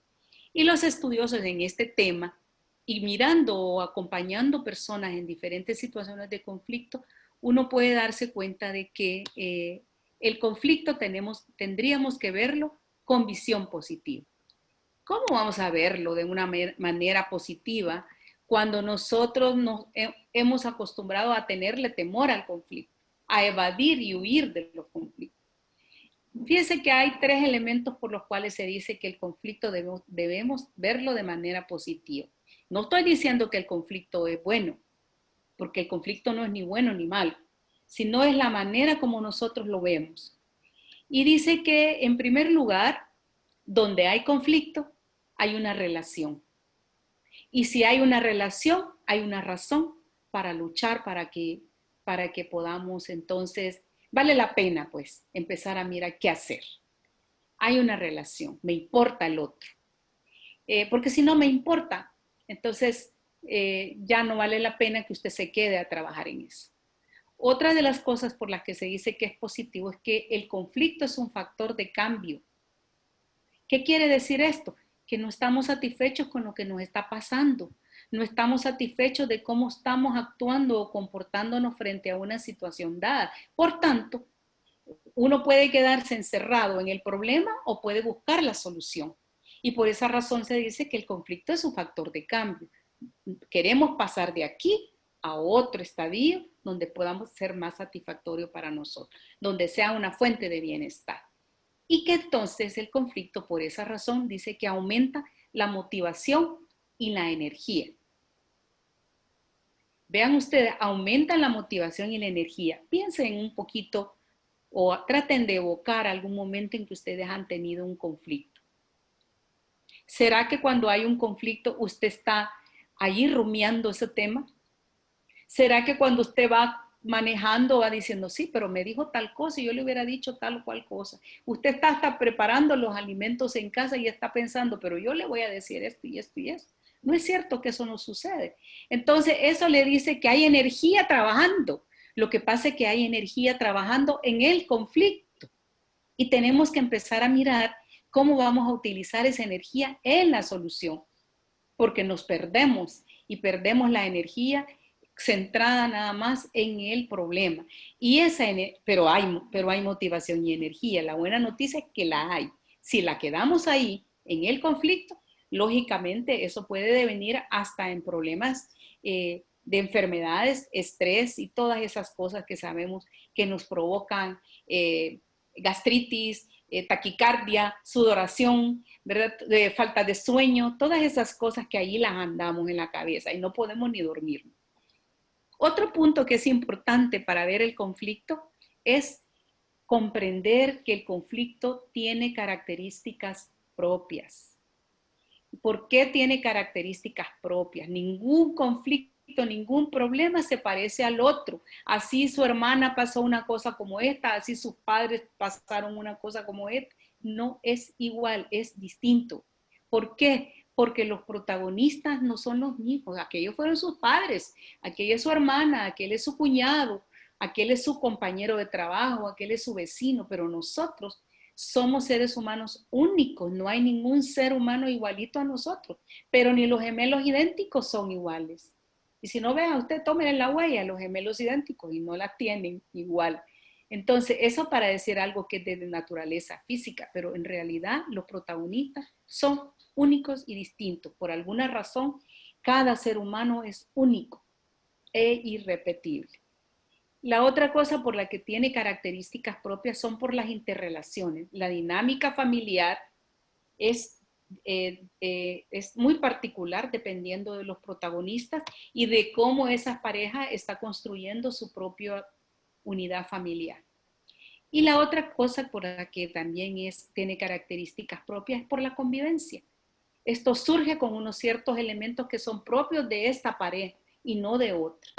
Y los estudiosos en este tema, y mirando o acompañando personas en diferentes situaciones de conflicto, uno puede darse cuenta de que el conflicto tendríamos que verlo con visión positiva. ¿Cómo vamos a verlo de una manera positiva cuando nosotros nos hemos acostumbrado a tenerle temor al conflicto, a evadir y huir de los conflictos? Fíjense que hay 3 elementos por los cuales se dice que el conflicto debemos verlo de manera positiva. No estoy diciendo que el conflicto es bueno, porque el conflicto no es ni bueno ni malo, sino es la manera como nosotros lo vemos. Y dice que, en primer lugar, donde hay conflicto, hay una relación. Y si hay una relación, hay una razón para luchar, para que podamos entonces, vale la pena pues empezar a mirar qué hacer. Hay una relación, me importa el otro. Porque si no me importa, entonces ya no vale la pena que usted se quede a trabajar en eso. Otra de las cosas por las que se dice que es positivo es que el conflicto es un factor de cambio. ¿Qué quiere decir esto? Que no estamos satisfechos con lo que nos está pasando. No estamos satisfechos de cómo estamos actuando o comportándonos frente a una situación dada. Por tanto, uno puede quedarse encerrado en el problema o puede buscar la solución. Y por esa razón se dice que el conflicto es un factor de cambio. Queremos pasar de aquí a otro estadio donde podamos ser más satisfactorio para nosotros, donde sea una fuente de bienestar. Y que entonces el conflicto, por esa razón, dice que aumenta la motivación y la energía. Vean ustedes, aumenta la motivación y la energía. Piensen un poquito o traten de evocar algún momento en que ustedes han tenido un conflicto. ¿Será que cuando hay un conflicto usted está allí rumiando ese tema? ¿Será que cuando usted va manejando va diciendo, sí, pero me dijo tal cosa y yo le hubiera dicho tal o cual cosa? Usted está hasta preparando los alimentos en casa y está pensando, pero yo le voy a decir esto y esto y esto. No es cierto que eso no sucede. Entonces, eso le dice que hay energía trabajando. Lo que pasa es que hay energía trabajando en el conflicto. Y tenemos que empezar a mirar cómo vamos a utilizar esa energía en la solución. Porque nos perdemos y perdemos la energía centrada nada más en el problema. Pero hay motivación y energía. La buena noticia es que la hay. Si la quedamos ahí en el conflicto, lógicamente eso puede devenir hasta en problemas de enfermedades, estrés y todas esas cosas que sabemos que nos provocan gastritis, taquicardia, sudoración, ¿verdad? Falta de sueño, todas esas cosas que ahí las andamos en la cabeza y no podemos ni dormir. Otro punto que es importante para ver el conflicto es comprender que el conflicto tiene características propias. ¿Por qué tiene características propias? Ningún conflicto, ningún problema se parece al otro. Así su hermana pasó una cosa como esta, así sus padres pasaron una cosa como esta. No es igual, es distinto. ¿Por qué? Porque los protagonistas no son los mismos. Aquellos fueron sus padres, aquella es su hermana, aquel es su cuñado, aquel es su compañero de trabajo, aquel es su vecino, pero nosotros somos seres humanos únicos, no hay ningún ser humano igualito a nosotros, pero ni los gemelos idénticos son iguales. Y si no vean, usted tomen la huella, los gemelos idénticos y no la tienen igual. Entonces, eso para decir algo que es de naturaleza física, pero en realidad los protagonistas son únicos y distintos. Por alguna razón, cada ser humano es único e irrepetible. La otra cosa por la que tiene características propias son por las interrelaciones. La dinámica familiar es muy particular dependiendo de los protagonistas y de cómo esa pareja está construyendo su propia unidad familiar. Y la otra cosa por la que también tiene características propias es por la convivencia. Esto surge con unos ciertos elementos que son propios de esta pareja y no de otra.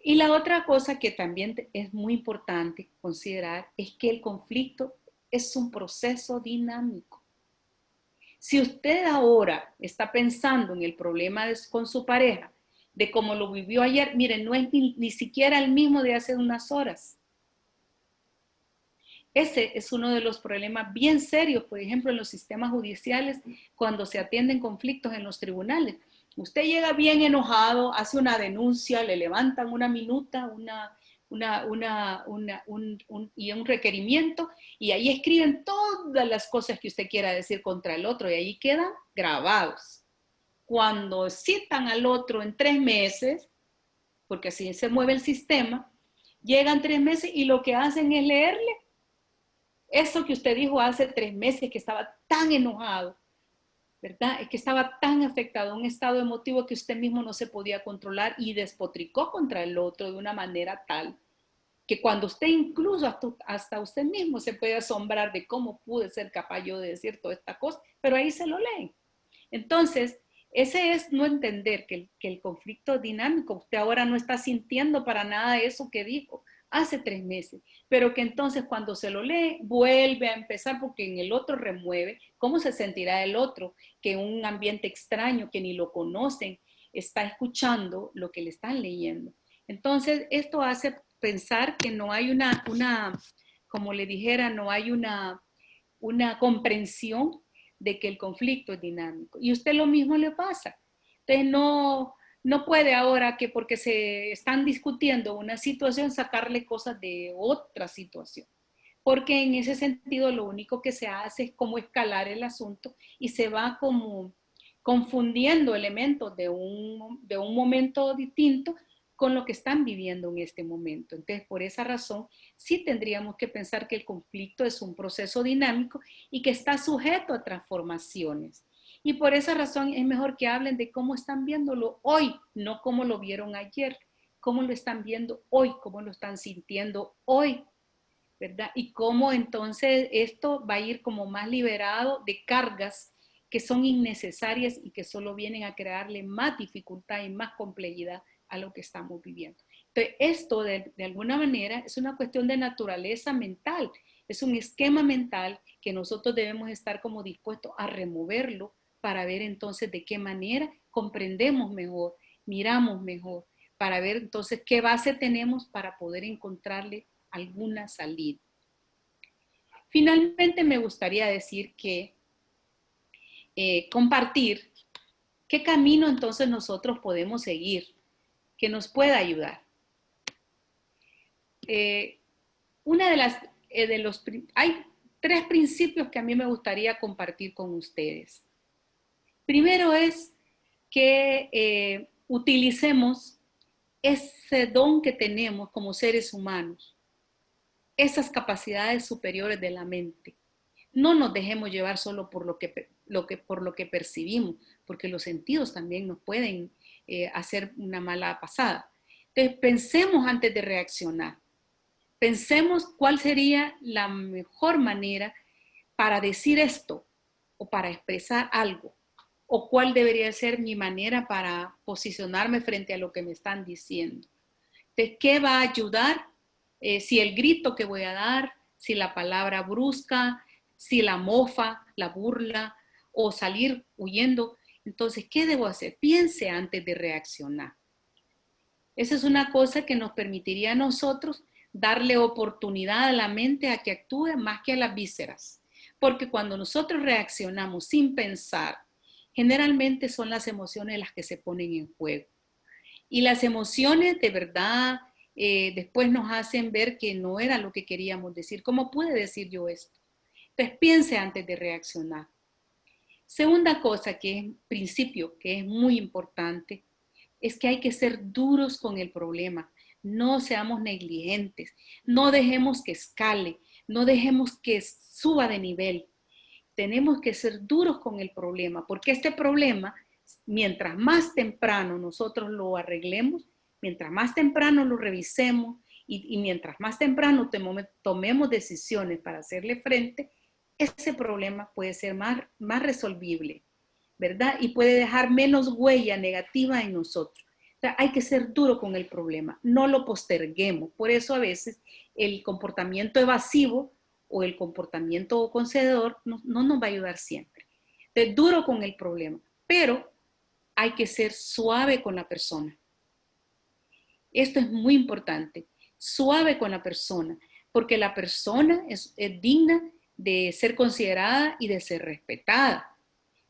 Y la otra cosa que también es muy importante considerar es que el conflicto es un proceso dinámico. Si usted ahora está pensando en el problema con su pareja, de cómo lo vivió ayer, miren, no es ni siquiera el mismo de hace unas horas. Ese es uno de los problemas bien serios, por ejemplo, en los sistemas judiciales, cuando se atienden conflictos en los tribunales. Usted llega bien enojado, hace una denuncia, le levantan una minuta, y un requerimiento, y ahí escriben todas las cosas que usted quiera decir contra el otro, y ahí quedan grabados. Cuando citan al otro en 3 meses, porque así se mueve el sistema, llegan 3 meses y lo que hacen es leerle eso que usted dijo hace 3 meses, que estaba tan enojado, ¿verdad? Es que estaba tan afectado, un estado emotivo que usted mismo no se podía controlar y despotricó contra el otro de una manera tal que cuando usted incluso hasta usted mismo se puede asombrar de cómo pude ser capaz yo de decir toda esta cosa, pero ahí se lo leen. Entonces, ese es no entender que el conflicto dinámico, usted ahora no está sintiendo para nada eso que dijo hace 3 meses, pero que entonces cuando se lo lee, vuelve a empezar porque en el otro remueve. ¿Cómo se sentirá el otro que un ambiente extraño, que ni lo conocen, está escuchando lo que le están leyendo? Entonces, esto hace pensar que no hay como le dijera, no hay una comprensión de que el conflicto es dinámico. Y a usted lo mismo le pasa. Entonces no puede ahora que porque se están discutiendo una situación sacarle cosas de otra situación. Porque en ese sentido lo único que se hace es como escalar el asunto y se va como confundiendo elementos de un momento distinto con lo que están viviendo en este momento. Entonces, por esa razón, sí tendríamos que pensar que el conflicto es un proceso dinámico y que está sujeto a transformaciones. Y por esa razón es mejor que hablen de cómo están viéndolo hoy, no cómo lo vieron ayer, cómo lo están viendo hoy, cómo lo están sintiendo hoy, ¿verdad? Y cómo entonces esto va a ir como más liberado de cargas que son innecesarias y que solo vienen a crearle más dificultad y más complejidad a lo que estamos viviendo. Entonces, esto de alguna manera es una cuestión de naturaleza mental, es un esquema mental que nosotros debemos estar como dispuestos a removerlo para ver entonces de qué manera comprendemos mejor, miramos mejor, para ver entonces qué base tenemos para poder encontrarle alguna salida. Finalmente me gustaría decir que compartir qué camino entonces nosotros podemos seguir que nos pueda ayudar. Hay 3 principios que a mí me gustaría compartir con ustedes. Primero es que utilicemos ese don que tenemos como seres humanos, esas capacidades superiores de la mente. No nos dejemos llevar solo por lo que percibimos, porque los sentidos también nos pueden hacer una mala pasada. Entonces, pensemos antes de reaccionar. Pensemos cuál sería la mejor manera para decir esto o para expresar algo, o cuál debería ser mi manera para posicionarme frente a lo que me están diciendo. Entonces, ¿qué va a ayudar? Si el grito que voy a dar, si la palabra brusca, si la mofa, la burla o salir huyendo. Entonces, ¿qué debo hacer? Piense antes de reaccionar. Esa es una cosa que nos permitiría a nosotros darle oportunidad a la mente a que actúe más que a las vísceras. Porque cuando nosotros reaccionamos sin pensar, generalmente son las emociones las que se ponen en juego. Y las emociones de verdad después nos hacen ver que no era lo que queríamos decir. ¿Cómo pude decir yo esto? Entonces piense antes de reaccionar. Segunda cosa que es principio, que es muy importante, es que hay que ser duros con el problema. No seamos negligentes, no dejemos que escale, no dejemos que suba de nivel. Tenemos que ser duros con el problema, porque este problema, mientras más temprano nosotros lo arreglemos, mientras más temprano lo revisemos y mientras más temprano tomemos decisiones para hacerle frente, ese problema puede ser más resolvible, ¿verdad? Y puede dejar menos huella negativa en nosotros. O sea, hay que ser duro con el problema, no lo posterguemos. Por eso a veces el comportamiento evasivo o el comportamiento concededor no nos va a ayudar siempre. Entonces, duro con el problema, pero hay que ser suave con la persona. Esto es muy importante, suave con la persona, porque la persona es digna de ser considerada y de ser respetada.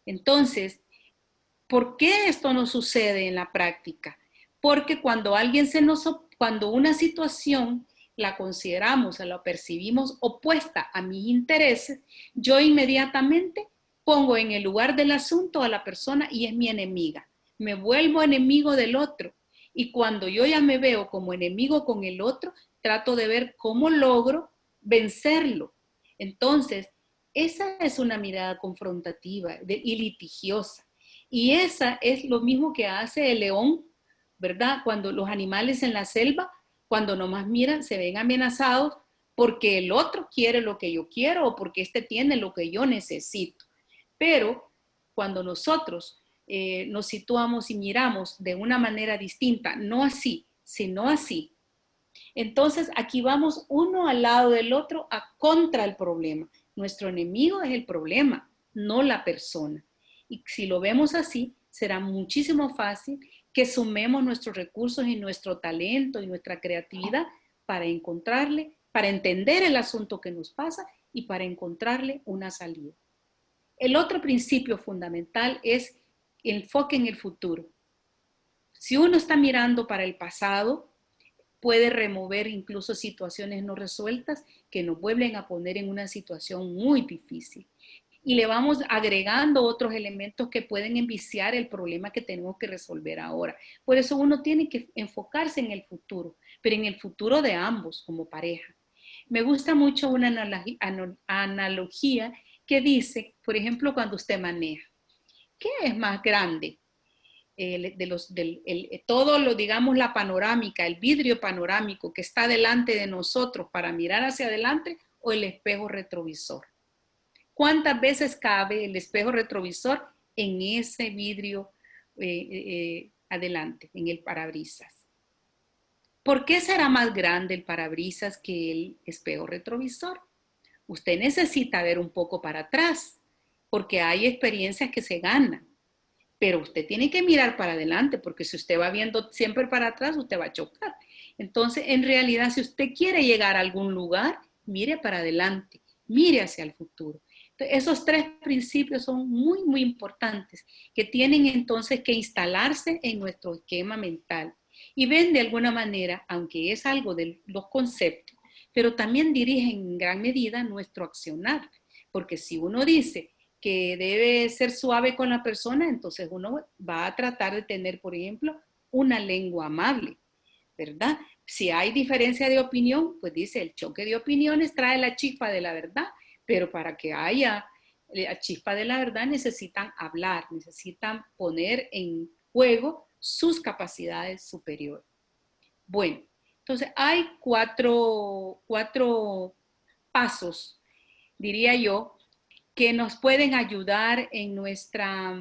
Entonces, ¿por qué esto no sucede en la práctica? Porque cuando cuando una situación la consideramos o la percibimos opuesta a mis intereses, yo inmediatamente pongo en el lugar del asunto a la persona y es mi enemiga. Me vuelvo enemigo del otro. Y cuando yo ya me veo como enemigo con el otro, trato de ver cómo logro vencerlo. Entonces, esa es una mirada confrontativa y litigiosa. Y esa es lo mismo que hace el león, ¿verdad? Cuando los animales en la selva, cuando nomás miran, se ven amenazados porque el otro quiere lo que yo quiero o porque este tiene lo que yo necesito. Pero cuando nosotros nos situamos y miramos de una manera distinta, no así, sino así, entonces aquí vamos uno al lado del otro a contra el problema. Nuestro enemigo es el problema, no la persona. Y si lo vemos así, será muchísimo fácil que sumemos nuestros recursos y nuestro talento y nuestra creatividad para entender el asunto que nos pasa y para encontrarle una salida. El otro principio fundamental es el enfoque en el futuro. Si uno está mirando para el pasado, puede remover incluso situaciones no resueltas que nos vuelven a poner en una situación muy difícil. Y le vamos agregando otros elementos que pueden enviciar el problema que tenemos que resolver ahora. Por eso uno tiene que enfocarse en el futuro, pero en el futuro de ambos como pareja. Me gusta mucho una analogía que dice, por ejemplo, cuando usted maneja, ¿qué es más grande? Todo lo, digamos, la panorámica, el vidrio panorámico que está delante de nosotros para mirar hacia adelante o el espejo retrovisor. ¿Cuántas veces cabe el espejo retrovisor en ese vidrio adelante, en el parabrisas? ¿Por qué será más grande el parabrisas que el espejo retrovisor? Usted necesita ver un poco para atrás, porque hay experiencias que se ganan. Pero usted tiene que mirar para adelante, porque si usted va viendo siempre para atrás, usted va a chocar. Entonces, en realidad, si usted quiere llegar a algún lugar, mire para adelante, mire hacia el futuro. Entonces, esos tres principios son muy, muy importantes, que tienen entonces que instalarse en nuestro esquema mental. Y ven de alguna manera, aunque es algo de los conceptos, pero también dirigen en gran medida nuestro accionar. Porque si uno dice que debe ser suave con la persona, entonces uno va a tratar de tener, por ejemplo, una lengua amable, ¿verdad? Si hay diferencia de opinión, pues dice, el choque de opiniones trae la chispa de la verdad, pero para que haya la chispa de la verdad necesitan hablar, necesitan poner en juego sus capacidades superiores. Bueno, entonces hay cuatro pasos, diría yo, que nos pueden ayudar en nuestra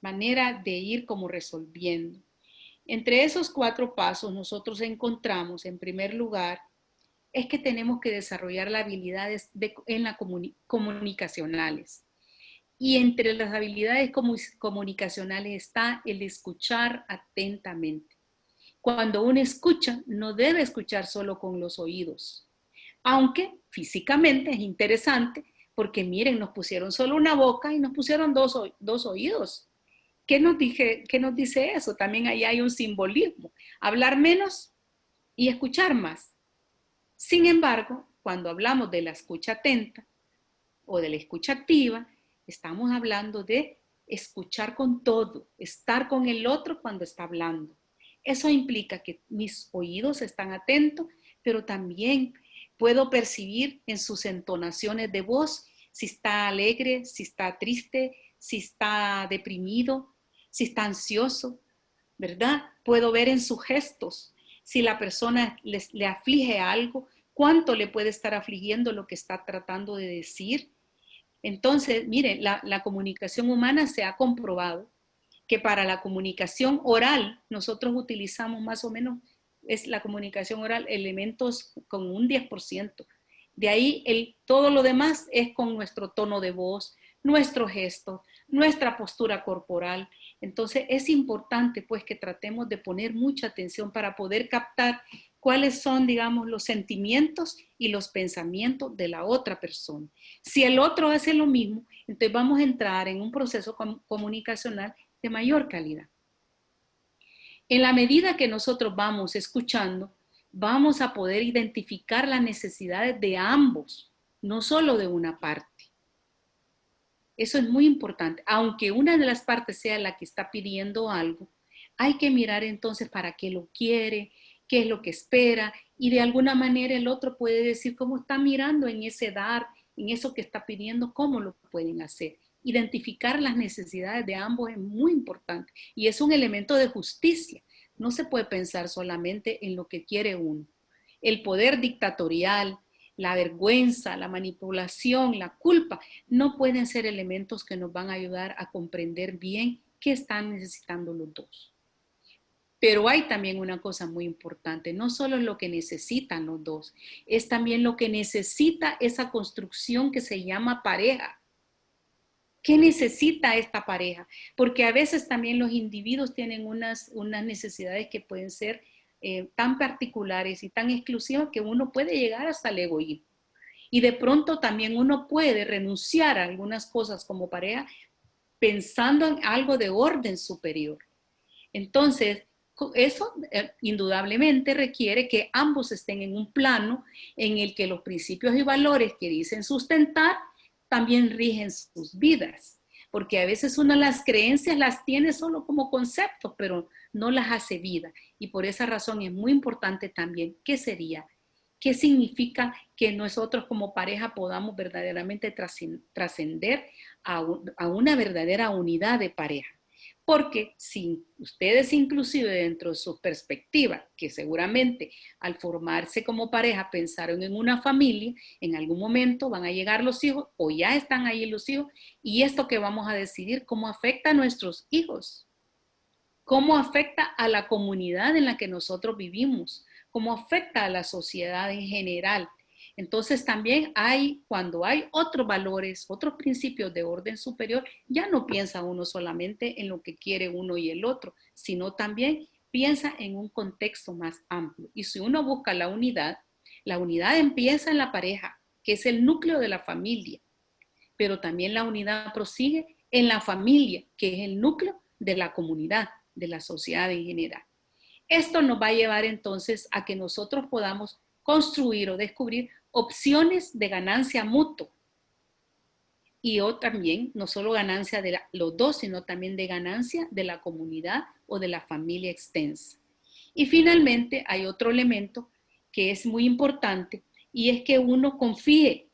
manera de ir como resolviendo. Entre esos 4 pasos nosotros encontramos, en primer lugar, es que tenemos que desarrollar las habilidades comunicacionales. Y entre las habilidades comunicacionales está el escuchar atentamente. Cuando uno escucha, no debe escuchar solo con los oídos, aunque físicamente es interesante, porque miren, nos pusieron solo una boca y nos pusieron dos oídos. ¿Qué nos dice eso? También ahí hay un simbolismo. Hablar menos y escuchar más. Sin embargo, cuando hablamos de la escucha atenta o de la escucha activa, estamos hablando de escuchar con todo, estar con el otro cuando está hablando. Eso implica que mis oídos están atentos, pero también puedo percibir en sus entonaciones de voz si está alegre, si está triste, si está deprimido, si está ansioso, ¿verdad? Puedo ver en sus gestos si la persona le aflige algo, cuánto le puede estar afligiendo lo que está tratando de decir. Entonces, miren, la comunicación humana se ha comprobado que para la comunicación oral nosotros utilizamos más o menos, es la comunicación oral, elementos con un 10%. De ahí todo lo demás es con nuestro tono de voz, nuestro gesto, nuestra postura corporal. Entonces es importante pues que tratemos de poner mucha atención para poder captar cuáles son, digamos, los sentimientos y los pensamientos de la otra persona. Si el otro hace lo mismo, entonces vamos a entrar en un proceso comunicacional de mayor calidad. En la medida que nosotros vamos escuchando, vamos a poder identificar las necesidades de ambos, no solo de una parte. Eso es muy importante. Aunque una de las partes sea la que está pidiendo algo, hay que mirar entonces para qué lo quiere, qué es lo que espera, y de alguna manera el otro puede decir cómo está mirando en ese dar, en eso que está pidiendo, cómo lo pueden hacer. Identificar las necesidades de ambos es muy importante y es un elemento de justicia. No se puede pensar solamente en lo que quiere uno. El poder dictatorial, la vergüenza, la manipulación, la culpa, no pueden ser elementos que nos van a ayudar a comprender bien qué están necesitando los dos. Pero hay también una cosa muy importante, no solo lo que necesitan los dos, es también lo que necesita esa construcción que se llama pareja. ¿Qué necesita esta pareja? Porque a veces también los individuos tienen unas necesidades que pueden ser tan particulares y tan exclusivas que uno puede llegar hasta el egoísmo. Y de pronto también uno puede renunciar a algunas cosas como pareja pensando en algo de orden superior. Entonces, eso indudablemente requiere que ambos estén en un plano en el que los principios y valores que dicen sustentar también rigen sus vidas, porque a veces uno las creencias las tiene solo como conceptos, pero no las hace vida, y por esa razón es muy importante también qué sería, qué significa que nosotros como pareja podamos verdaderamente trascender a una verdadera unidad de pareja. Porque si ustedes inclusive dentro de sus perspectivas, que seguramente al formarse como pareja pensaron en una familia, en algún momento van a llegar los hijos o ya están ahí los hijos, y esto que vamos a decidir, ¿cómo afecta a nuestros hijos? ¿Cómo afecta a la comunidad en la que nosotros vivimos? ¿Cómo afecta a la sociedad en general? Entonces también cuando hay otros valores, otros principios de orden superior, ya no piensa uno solamente en lo que quiere uno y el otro, sino también piensa en un contexto más amplio. Y si uno busca la unidad empieza en la pareja, que es el núcleo de la familia, pero también la unidad prosigue en la familia, que es el núcleo de la comunidad, de la sociedad en general. Esto nos va a llevar entonces a que nosotros podamos construir o descubrir opciones de ganancia mutua. Y también, no solo ganancia de los dos, sino también de ganancia de la comunidad o de la familia extensa. Y finalmente hay otro elemento que es muy importante y es que uno confía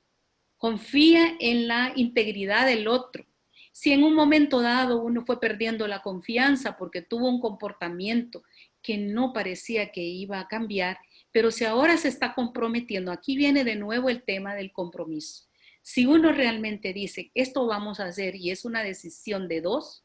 en la integridad del otro. Si en un momento dado uno fue perdiendo la confianza porque tuvo un comportamiento que no parecía que iba a cambiar, pero si ahora se está comprometiendo, aquí viene de nuevo el tema del compromiso. Si uno realmente dice, esto vamos a hacer y es una decisión de dos,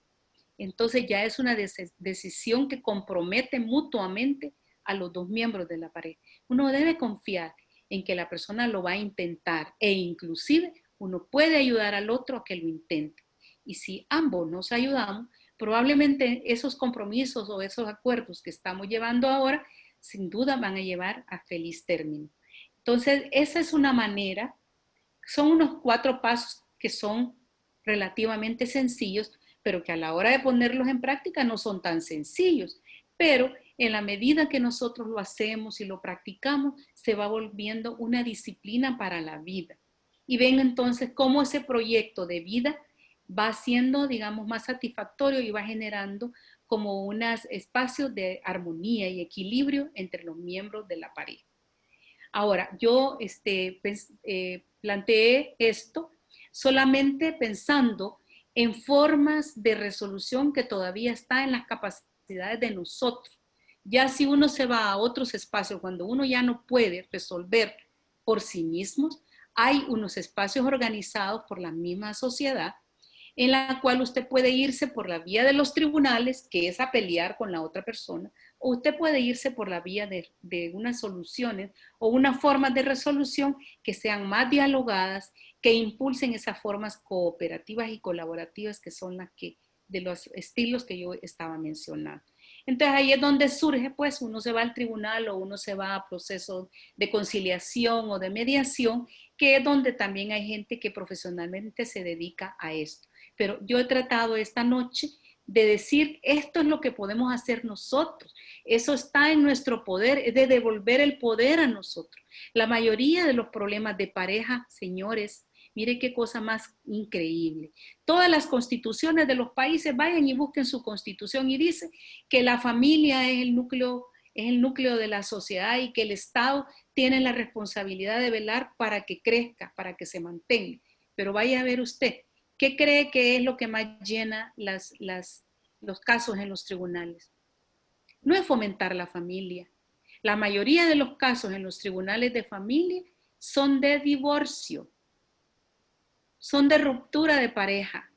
entonces ya es una decisión que compromete mutuamente a los dos miembros de la pareja. Uno debe confiar en que la persona lo va a intentar e inclusive uno puede ayudar al otro a que lo intente. Y si ambos nos ayudamos, probablemente esos compromisos o esos acuerdos que estamos llevando ahora sin duda van a llevar a feliz término. Entonces, esa es una manera, son unos 4 pasos que son relativamente sencillos, pero que a la hora de ponerlos en práctica no son tan sencillos. Pero en la medida que nosotros lo hacemos y lo practicamos, se va volviendo una disciplina para la vida. Y ven entonces cómo ese proyecto de vida va siendo, digamos, más satisfactorio y va generando como unos espacios de armonía y equilibrio entre los miembros de la pareja. Ahora, yo planteé esto solamente pensando en formas de resolución que todavía está en las capacidades de nosotros. Ya si uno se va a otros espacios, cuando uno ya no puede resolver por sí mismos, hay unos espacios organizados por la misma sociedad en la cual usted puede irse por la vía de los tribunales, que es a pelear con la otra persona, o usted puede irse por la vía de unas soluciones o unas formas de resolución que sean más dialogadas, que impulsen esas formas cooperativas y colaborativas que son las que, de los estilos que yo estaba mencionando. Entonces ahí es donde surge, pues uno se va al tribunal o uno se va a procesos de conciliación o de mediación, que es donde también hay gente que profesionalmente se dedica a esto. Pero yo he tratado esta noche de decir, esto es lo que podemos hacer nosotros. Eso está en nuestro poder, es de devolver el poder a nosotros. La mayoría de los problemas de pareja, señores, mire qué cosa más increíble. Todas las constituciones de los países, vayan y busquen su constitución y dice que la familia es el núcleo de la sociedad y que el Estado tiene la responsabilidad de velar para que crezca, para que se mantenga. Pero vaya a ver usted, ¿qué cree que es lo que más llena los casos en los tribunales? No es fomentar la familia. La mayoría de los casos en los tribunales de familia son de divorcio, son de ruptura de pareja.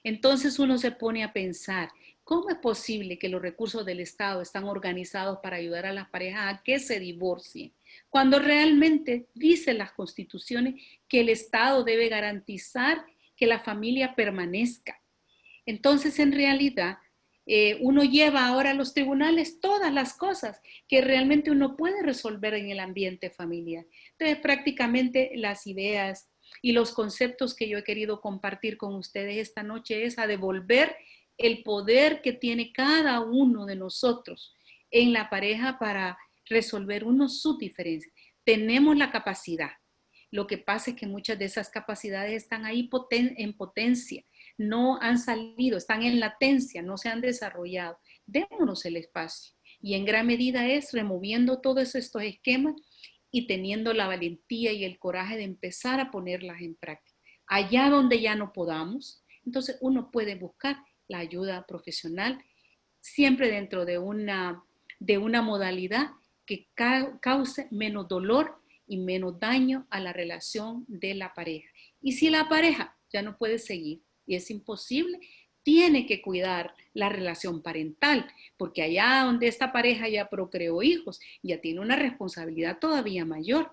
Entonces uno se pone a pensar, ¿cómo es posible que los recursos del Estado están organizados para ayudar a las parejas a que se divorcien? Cuando realmente dicen las constituciones que el Estado debe garantizar que la familia permanezca. Entonces, en realidad, uno lleva ahora a los tribunales todas las cosas que realmente uno puede resolver en el ambiente familiar. Entonces, prácticamente las ideas y los conceptos que yo he querido compartir con ustedes esta noche es a devolver el poder que tiene cada uno de nosotros en la pareja para resolver sus diferencias. Tenemos la capacidad. Lo que pasa es que muchas de esas capacidades están ahí en potencia, no han salido, están en latencia, no se han desarrollado. Démonos el espacio. Y en gran medida es removiendo todos estos esquemas y teniendo la valentía y el coraje de empezar a ponerlas en práctica. Allá donde ya no podamos, entonces uno puede buscar la ayuda profesional, siempre dentro de una modalidad que cause menos dolor y menos daño a la relación de la pareja. Y si la pareja ya no puede seguir y es imposible, tiene que cuidar la relación parental, porque allá donde esta pareja ya procreó hijos, ya tiene una responsabilidad todavía mayor.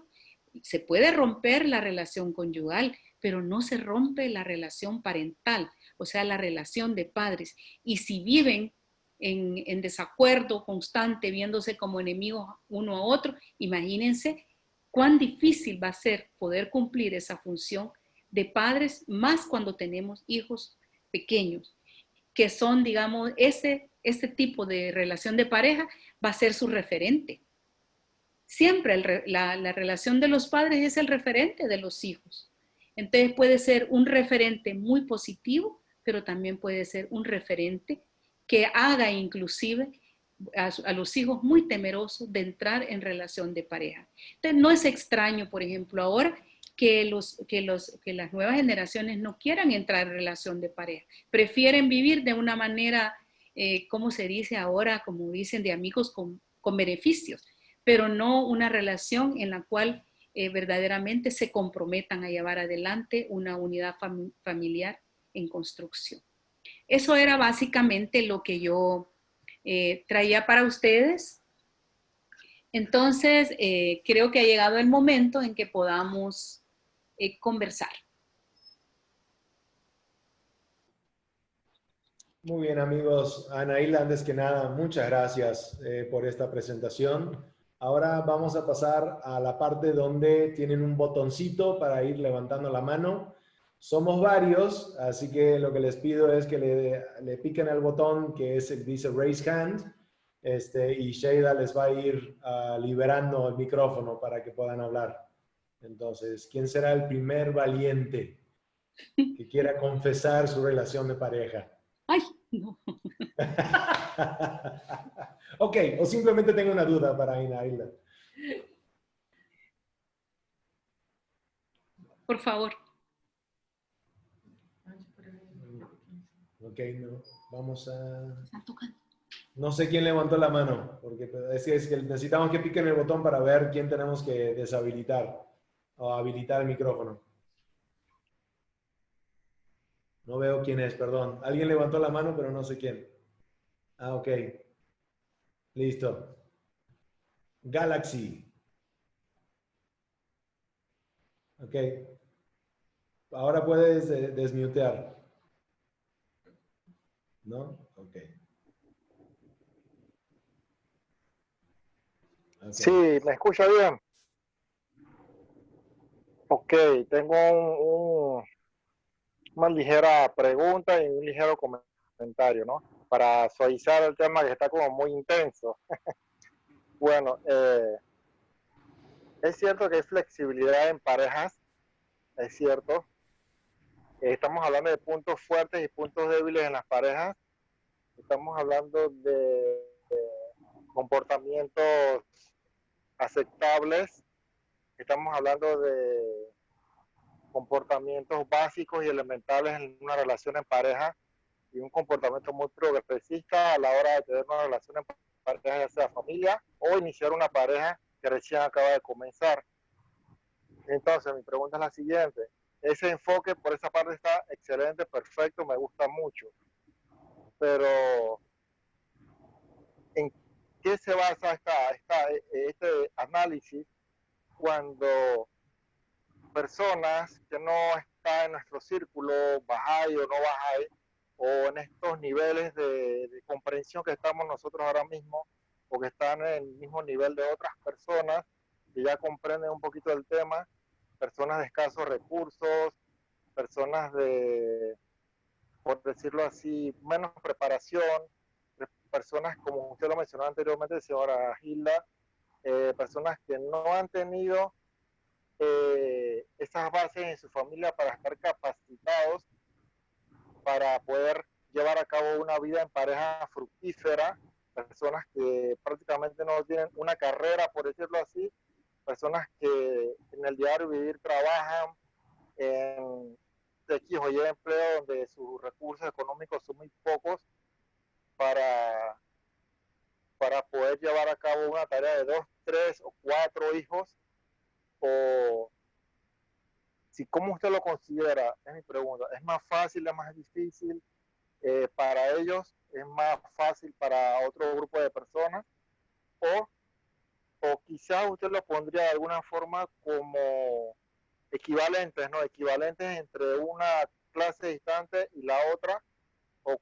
Se puede romper la relación conyugal, pero no se rompe la relación parental, o sea, la relación de padres. Y si viven en desacuerdo constante, viéndose como enemigos uno a otro, imagínense cuán difícil va a ser poder cumplir esa función de padres, más cuando tenemos hijos pequeños, que son, digamos, ese tipo de relación de pareja va a ser su referente. Siempre la relación de los padres es el referente de los hijos. Entonces puede ser un referente muy positivo, pero también puede ser un referente que haga inclusive a los hijos muy temerosos de entrar en relación de pareja. Entonces no es extraño, por ejemplo, ahora que las nuevas generaciones no quieran entrar en relación de pareja. Prefieren vivir de una manera, ¿cómo se dice ahora? Como dicen, de amigos con beneficios, pero no una relación en la cual verdaderamente se comprometan a llevar adelante una unidad familiar en construcción. Eso era básicamente lo que yo traía para ustedes. Entonces, creo que ha llegado el momento en que podamos conversar. Muy bien, amigos. Anaíla, antes que nada, muchas gracias por esta presentación. Ahora vamos a pasar a la parte donde tienen un botoncito para ir levantando la mano Somos varios, así que lo que les pido es que le piquen el botón que dice Raise Hand, y Sheila les va a ir liberando el micrófono para que puedan hablar. Entonces, ¿quién será el primer valiente que quiera confesar su relación de pareja? Ay, no. Ok, o simplemente tengo una duda para Inaila. Por favor. Ok, no. Vamos a... Están tocando. No sé quién levantó la mano, porque es que necesitamos que piquen el botón para ver quién tenemos que deshabilitar o habilitar el micrófono. No veo quién es, perdón. Alguien levantó la mano, pero no sé quién. Ah, ok. Listo. Galaxy. Ok. Ahora puedes desmutear. ¿No? Ok. Sí, ¿me escucha bien? Ok, tengo una ligera pregunta y un ligero comentario, ¿no? Para suavizar el tema que está como muy intenso. Bueno, es cierto que hay flexibilidad en parejas, es cierto. Estamos hablando de puntos fuertes y puntos débiles en las parejas. Estamos hablando de comportamientos aceptables. Estamos hablando de comportamientos básicos y elementales en una relación en pareja y un comportamiento muy progresista a la hora de tener una relación en pareja, ya sea familia o iniciar una pareja que recién acaba de comenzar. Entonces, mi pregunta es la siguiente. Ese enfoque por esa parte está excelente, perfecto, me gusta mucho. Pero, ¿en qué se basa este análisis cuando personas que no están en nuestro círculo, bajáis o no bajáis, o en estos niveles de comprensión que estamos nosotros ahora mismo, o que están en el mismo nivel de otras personas que ya comprenden un poquito el tema, personas de escasos recursos, personas de, por decirlo así, menos preparación, personas como usted lo mencionó anteriormente, señora Hilda, personas que no han tenido esas bases en su familia para estar capacitados para poder llevar a cabo una vida en pareja fructífera, personas que prácticamente no tienen una carrera, por decirlo así, personas que en el diario vivir trabajan en X o Y empleo donde sus recursos económicos son muy pocos para, para poder llevar a cabo una tarea de 2, 3 o 4 hijos, o si cómo usted lo considera, es mi pregunta, ¿es más fácil, es más difícil para ellos, es más fácil para otro grupo de personas, o, o quizás usted lo pondría de alguna forma como equivalentes, ¿no? Equivalentes entre una clase distante y la otra, o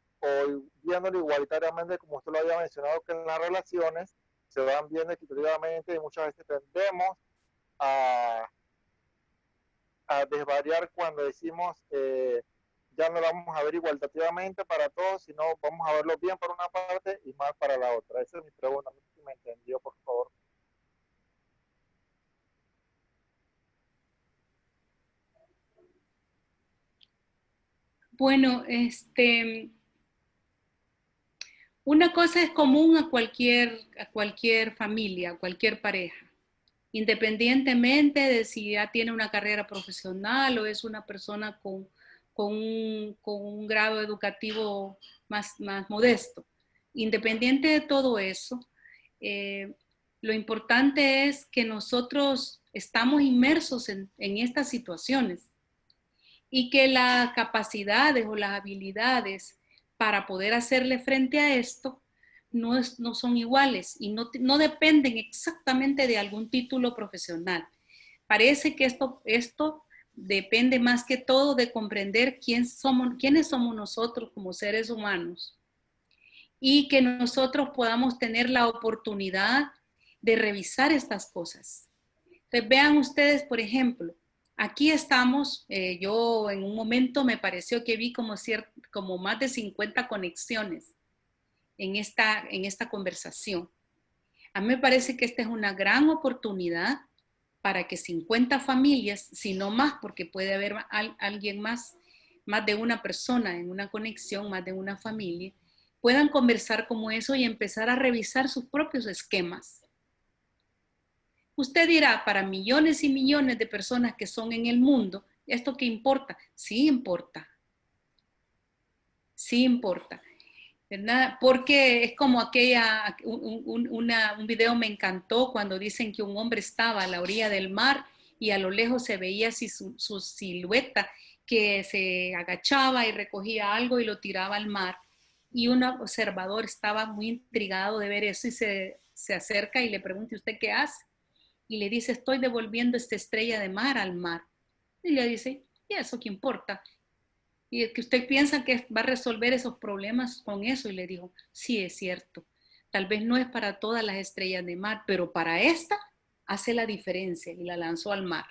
viéndolo igualitariamente, como usted lo había mencionado, que en las relaciones se van viendo equitativamente y muchas veces tendemos a desvariar cuando decimos ya no lo vamos a ver igualitativamente para todos, sino vamos a verlo bien para una parte y mal para la otra. Esa es mi pregunta, no sé si me entendió, por favor. Bueno, una cosa es común a cualquier familia, a cualquier pareja, independientemente de si ya tiene una carrera profesional o es una persona con un grado educativo más modesto. Independiente de todo eso, lo importante es que nosotros estamos inmersos en estas situaciones y que las capacidades o las habilidades para poder hacerle frente a esto no son iguales y no dependen exactamente de algún título profesional. Parece que esto depende más que todo de comprender quiénes somos nosotros como seres humanos y que nosotros podamos tener la oportunidad de revisar estas cosas. Entonces, vean ustedes, por ejemplo, aquí estamos, yo en un momento me pareció que vi como más de 50 conexiones en esta conversación. A mí me parece que esta es una gran oportunidad para que 50 familias, si no más, porque puede haber alguien más de una persona en una conexión, más de una familia, puedan conversar como eso y empezar a revisar sus propios esquemas. Usted dirá, para millones y millones de personas que son en el mundo, ¿esto qué importa? Sí importa. Sí importa. ¿Verdad? Porque es como un video me encantó cuando dicen que un hombre estaba a la orilla del mar y a lo lejos se veía así su silueta, que se agachaba y recogía algo y lo tiraba al mar. Y un observador estaba muy intrigado de ver eso y se acerca y le pregunta, ¿usted qué hace? Y le dice, estoy devolviendo esta estrella de mar al mar. Y le dice, ¿y eso qué importa? Y es que usted piensa que va a resolver esos problemas con eso. Y le dijo, sí, es cierto. Tal vez no es para todas las estrellas de mar, pero para esta hace la diferencia. Y la lanzó al mar.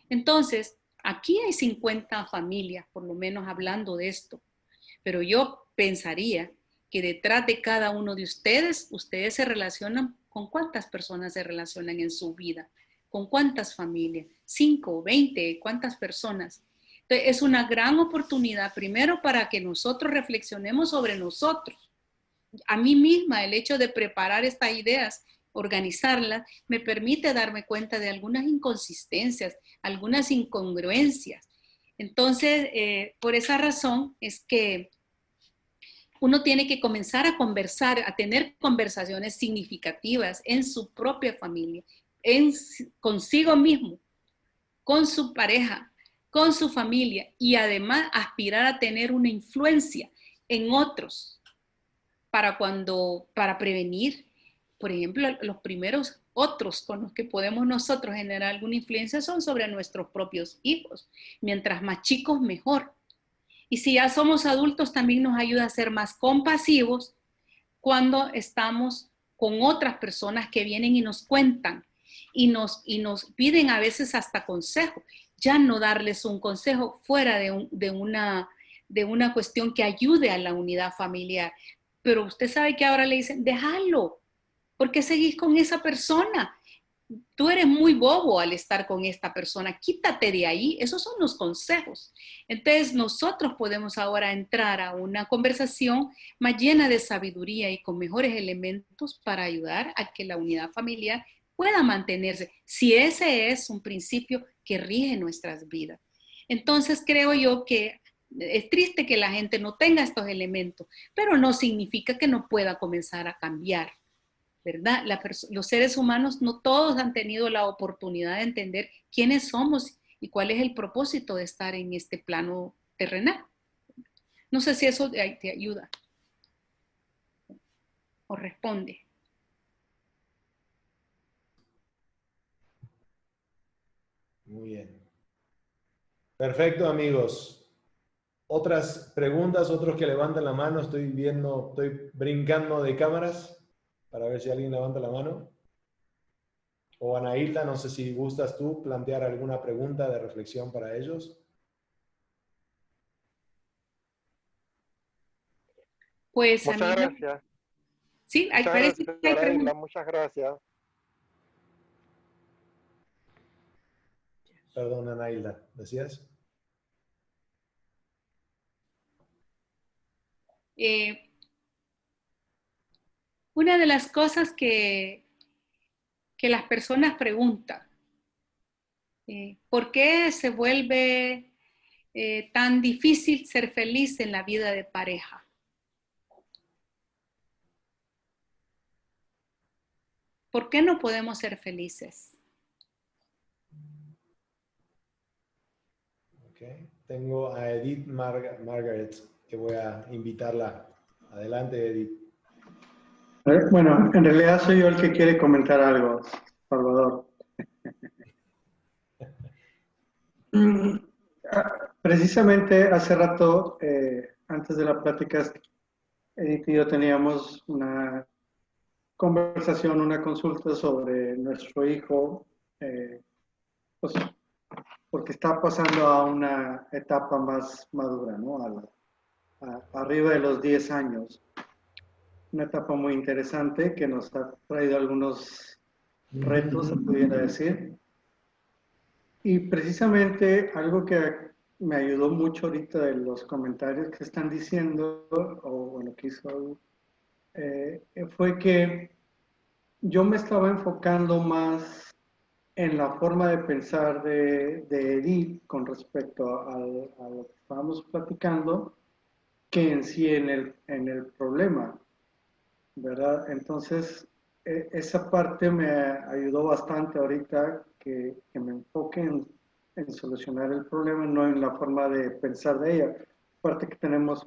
Entonces, aquí hay 50 familias, por lo menos hablando de esto. Pero yo pensaría que detrás de cada uno de ustedes se relacionan con cuántas personas se relacionan en su vida, con cuántas familias, 5, 20, cuántas personas. Entonces, es una gran oportunidad primero para que nosotros reflexionemos sobre nosotros. A mí misma, el hecho de preparar estas ideas, organizarlas, me permite darme cuenta de algunas inconsistencias, algunas incongruencias. Entonces, por esa razón es que uno tiene que comenzar a conversar, a tener conversaciones significativas en su propia familia, consigo mismo, con su pareja, con su familia y además aspirar a tener una influencia en otros para prevenir. Por ejemplo, los primeros otros con los que podemos nosotros generar alguna influencia son sobre nuestros propios hijos. Mientras más chicos, mejor. Y si ya somos adultos, también nos ayuda a ser más compasivos cuando estamos con otras personas que vienen y nos cuentan y nos piden a veces hasta consejo. Ya no darles un consejo fuera de una cuestión que ayude a la unidad familiar. Pero usted sabe que ahora le dicen, déjalo, ¿por qué seguís con esa persona? Tú eres muy bobo al estar con esta persona, quítate de ahí. Esos son los consejos. Entonces nosotros podemos ahora entrar a una conversación más llena de sabiduría y con mejores elementos para ayudar a que la unidad familiar pueda mantenerse, si ese es un principio que rige nuestras vidas. Entonces creo yo que es triste que la gente no tenga estos elementos, pero no significa que no pueda comenzar a cambiar. ¿Verdad? Los seres humanos no todos han tenido la oportunidad de entender quiénes somos y cuál es el propósito de estar en este plano terrenal. No sé si eso te ayuda o responde. Muy bien. Perfecto, amigos. ¿Otras preguntas? ¿Otros que levantan la mano? Estoy brincando de cámaras para ver si alguien levanta la mano. O Anaíta, no sé si gustas tú plantear alguna pregunta de reflexión para ellos. Pues muchas a mí gracias. Sí, Muchas parece gracias, que hay Araila, preguntas. muchas gracias. Perdón, Anaíta, ¿decías? Una de las cosas que las personas preguntan, ¿por qué se vuelve tan difícil ser feliz en la vida de pareja? ¿Por qué no podemos ser felices? Okay. Tengo a Edith Margaret, que voy a invitarla. Adelante, Edith. Bueno, en realidad soy yo el que quiere comentar algo, Salvador. Precisamente hace rato, antes de la plática, Edith y yo teníamos una conversación, una consulta sobre nuestro hijo, pues porque está pasando a una etapa más madura, ¿no? Arriba de los 10 años. Una etapa muy interesante que nos ha traído algunos retos, se pudiera decir. Y precisamente algo que me ayudó mucho ahorita de los comentarios que están diciendo, o bueno, que hizo, fue que yo me estaba enfocando más en la forma de pensar de Edith con respecto a lo que estábamos platicando, que en sí en el problema, ¿verdad? Entonces, esa parte me ayudó bastante ahorita que me enfoque en solucionar el problema, no en la forma de pensar de ella. Aparte que tenemos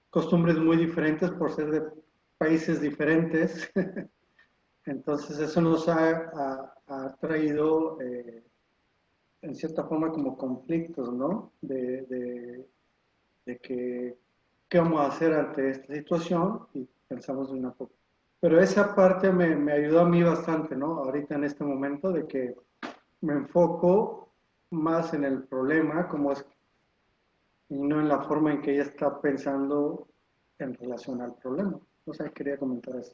costumbres muy diferentes por ser de países diferentes. Entonces eso nos ha traído, en cierta forma, como conflictos, ¿no? De que, ¿qué vamos a hacer ante esta situación? Y pensamos de una poco. Pero esa parte me ayudó a mí bastante, ¿no? Ahorita en este momento de que me enfoco más en el problema, como es, y no en la forma en que ella está pensando en relación al problema. O sea, quería comentar eso.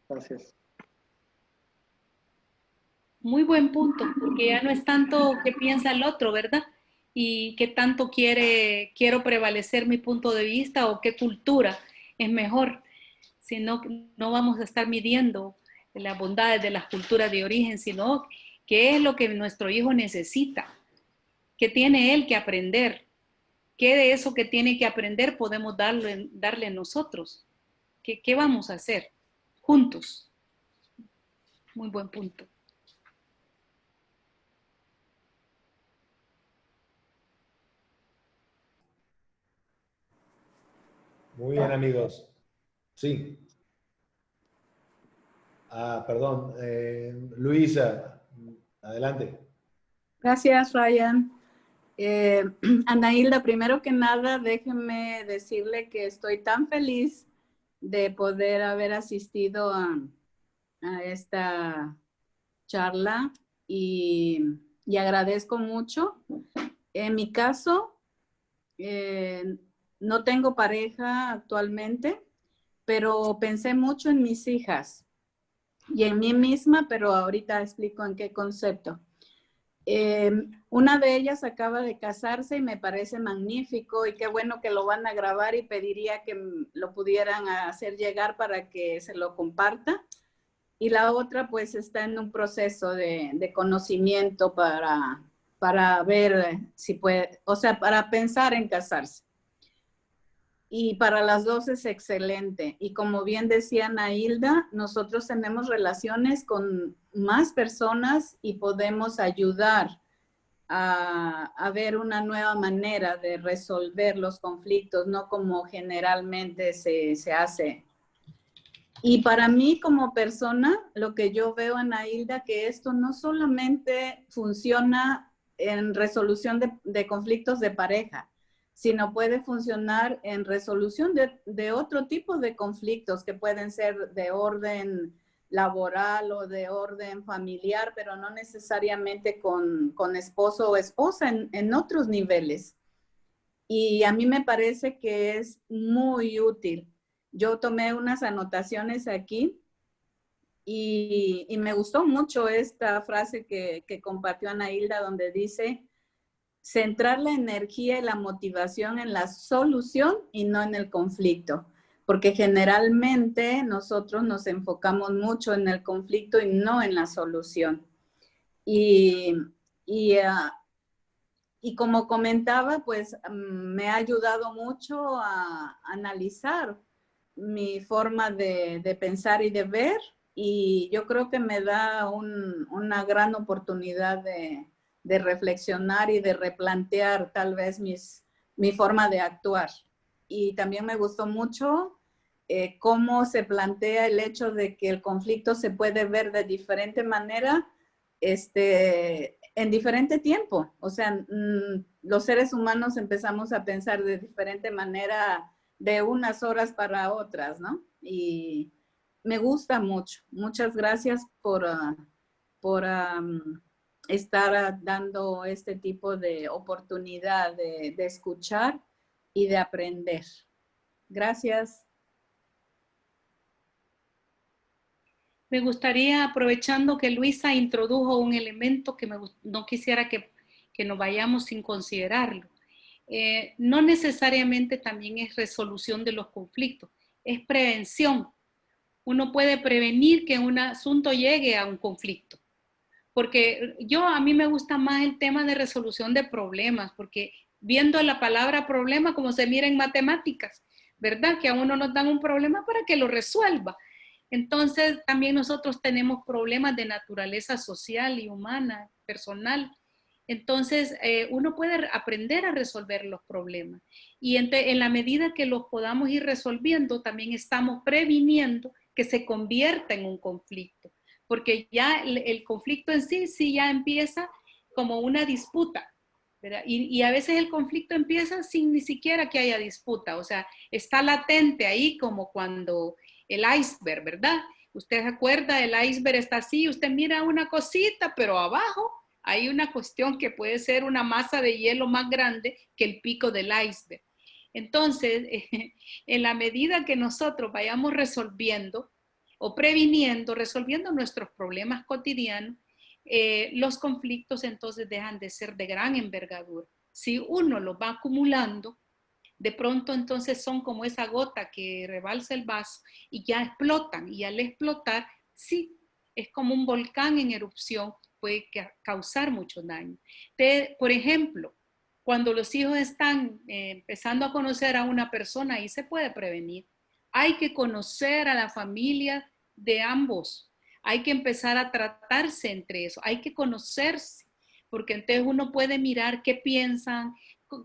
Gracias. Muy buen punto, porque ya no es tanto qué piensa el otro, ¿verdad? Y qué tanto quiero prevalecer mi punto de vista o qué cultura es mejor, sino que no vamos a estar midiendo las bondades de las culturas de origen, sino qué es lo que nuestro hijo necesita, qué tiene él que aprender, qué de eso que tiene que aprender podemos darle nosotros, qué vamos a hacer juntos. Muy buen punto. Muy bien, amigos. Sí. Perdón. Luisa, adelante. Gracias, Ryan. Ana Hilda, primero que nada, déjenme decirle que estoy tan feliz de poder haber asistido a esta charla y agradezco mucho. En mi caso, no tengo pareja actualmente, pero pensé mucho en mis hijas y en mí misma, pero ahorita explico en qué concepto. Una de ellas acaba de casarse y me parece magnífico y qué bueno que lo van a grabar y pediría que lo pudieran hacer llegar para que se lo comparta. Y la otra pues está en un proceso de conocimiento para ver si puede, o sea, para pensar en casarse. Y para las dos es excelente. Y como bien decía Ana Hilda, nosotros tenemos relaciones con más personas y podemos ayudar a ver una nueva manera de resolver los conflictos, no como generalmente se hace. Y para mí como persona, lo que yo veo, Ana Hilda, que esto no solamente funciona en resolución de conflictos de pareja, sino puede funcionar en resolución de otro tipo de conflictos que pueden ser de orden laboral o de orden familiar, pero no necesariamente con esposo o esposa en otros niveles. Y a mí me parece que es muy útil. Yo tomé unas anotaciones aquí y me gustó mucho esta frase que compartió Ana Hilda, donde dice, centrar la energía y la motivación en la solución y no en el conflicto, porque generalmente nosotros nos enfocamos mucho en el conflicto y no en la solución. Y como comentaba, pues me ha ayudado mucho a analizar mi forma de pensar y de ver, y yo creo que me da una gran oportunidad de reflexionar y de replantear tal vez mi forma de actuar. Y también me gustó mucho cómo se plantea el hecho de que el conflicto se puede ver de diferente manera en diferente tiempo. O sea, los seres humanos empezamos a pensar de diferente manera de unas horas para otras, ¿no? Y me gusta mucho. Muchas gracias por estar dando este tipo de oportunidad de escuchar y de aprender. Gracias. Me gustaría, aprovechando que Luisa introdujo un elemento que no quisiera que nos vayamos sin considerarlo. No necesariamente también es resolución de los conflictos, es prevención. Uno puede prevenir que un asunto llegue a un conflicto. Porque a mí me gusta más el tema de resolución de problemas, porque viendo la palabra problema como se mira en matemáticas, ¿verdad? Que a uno nos dan un problema para que lo resuelva. Entonces, también nosotros tenemos problemas de naturaleza social y humana, personal. Entonces, uno puede aprender a resolver los problemas. Y en la medida que los podamos ir resolviendo, también estamos previniendo que se convierta en un conflicto. Porque ya el conflicto en sí ya empieza como una disputa, ¿verdad? Y a veces el conflicto empieza sin ni siquiera que haya disputa. O sea, está latente ahí como cuando el iceberg, ¿verdad? Usted se acuerda, el iceberg está así, usted mira una cosita, pero abajo hay una cuestión que puede ser una masa de hielo más grande que el pico del iceberg. Entonces, en la medida que nosotros vayamos resolviendo o previniendo, resolviendo nuestros problemas cotidianos, los conflictos entonces dejan de ser de gran envergadura. Si uno los va acumulando, de pronto entonces son como esa gota que rebalsa el vaso y ya explotan, y al explotar, sí, es como un volcán en erupción, puede causar mucho daño. Por ejemplo, cuando los hijos están empezando a conocer a una persona, ahí se puede prevenir. Hay que conocer a la familia de ambos, hay que empezar a tratarse entre eso, hay que conocerse, porque entonces uno puede mirar qué piensan,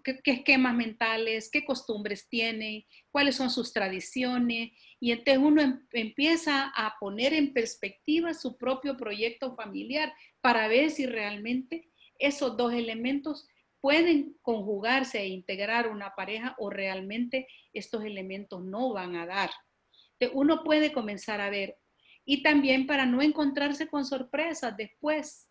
qué esquemas mentales, qué costumbres tienen, cuáles son sus tradiciones, y entonces uno empieza a poner en perspectiva su propio proyecto familiar para ver si realmente esos dos elementos pueden conjugarse e integrar una pareja o realmente estos elementos no van a dar. Entonces uno puede comenzar a ver, y también para no encontrarse con sorpresas después,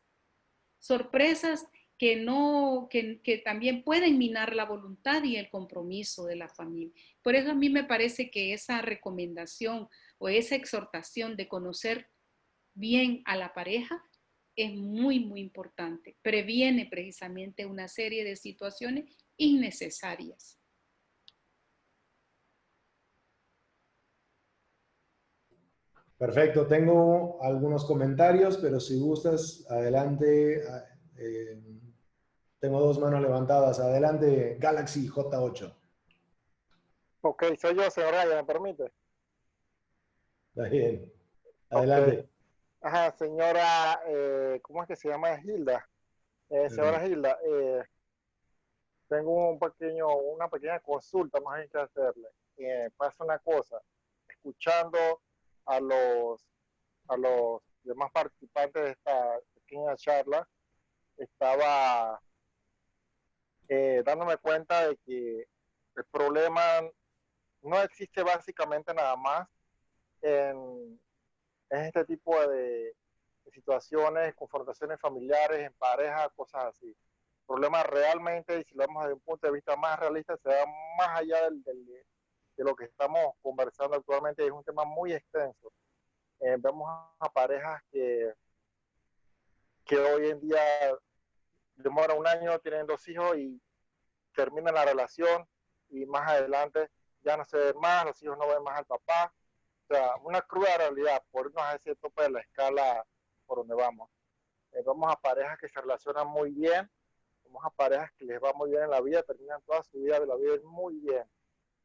sorpresas que también pueden minar la voluntad y el compromiso de la familia. Por eso a mí me parece que esa recomendación o esa exhortación de conocer bien a la pareja es muy, muy importante. Previene precisamente una serie de situaciones innecesarias. Perfecto, tengo algunos comentarios, pero si gustas, adelante. Tengo dos manos levantadas. Adelante, Galaxy J8. Ok, soy yo, señor Raya, ¿me permite? Está bien. Ok. Adelante. Ajá, señora, ¿cómo es que se llama? Hilda. Señora Hilda, tengo una pequeña consulta más bien que hacerle. Pasa una cosa, escuchando a los demás participantes de esta pequeña charla, estaba dándome cuenta de que el problema no existe básicamente nada más en este tipo de situaciones, confrontaciones familiares, en pareja, cosas así. El problema realmente, y si lo vemos desde un punto de vista más realista, se va más allá de lo que estamos conversando actualmente, y es un tema muy extenso. Vemos a parejas que hoy en día demoran un año, tienen 2 hijos y terminan la relación, y más adelante ya no se ven más, los hijos no ven más al papá. O sea, una cruda realidad, por irnos a ese tope de la escala por donde vamos. Vamos a parejas que se relacionan muy bien, vamos a parejas que les va muy bien en la vida, terminan toda su vida de la vida muy bien.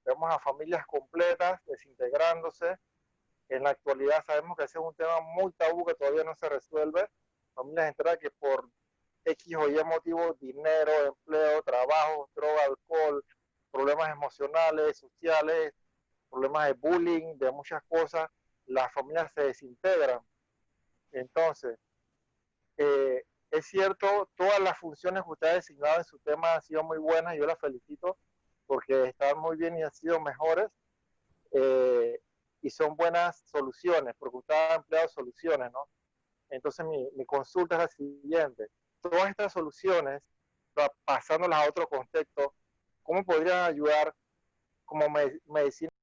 Vemos a familias completas desintegrándose. En la actualidad sabemos que ese es un tema muy tabú que todavía no se resuelve. Familias enteras que por X o Y motivos, dinero, empleo, trabajo, droga, alcohol, problemas emocionales, sociales, problemas de bullying, de muchas cosas, las familias se desintegran. Entonces, es cierto, todas las funciones que usted ha designado en su tema han sido muy buenas, y yo las felicito porque están muy bien y han sido mejores, y son buenas soluciones, porque usted ha empleado soluciones, ¿no? Entonces mi consulta es la siguiente. todas estas soluciones, pasándolas a otro contexto, ¿cómo podrían ayudar como medicina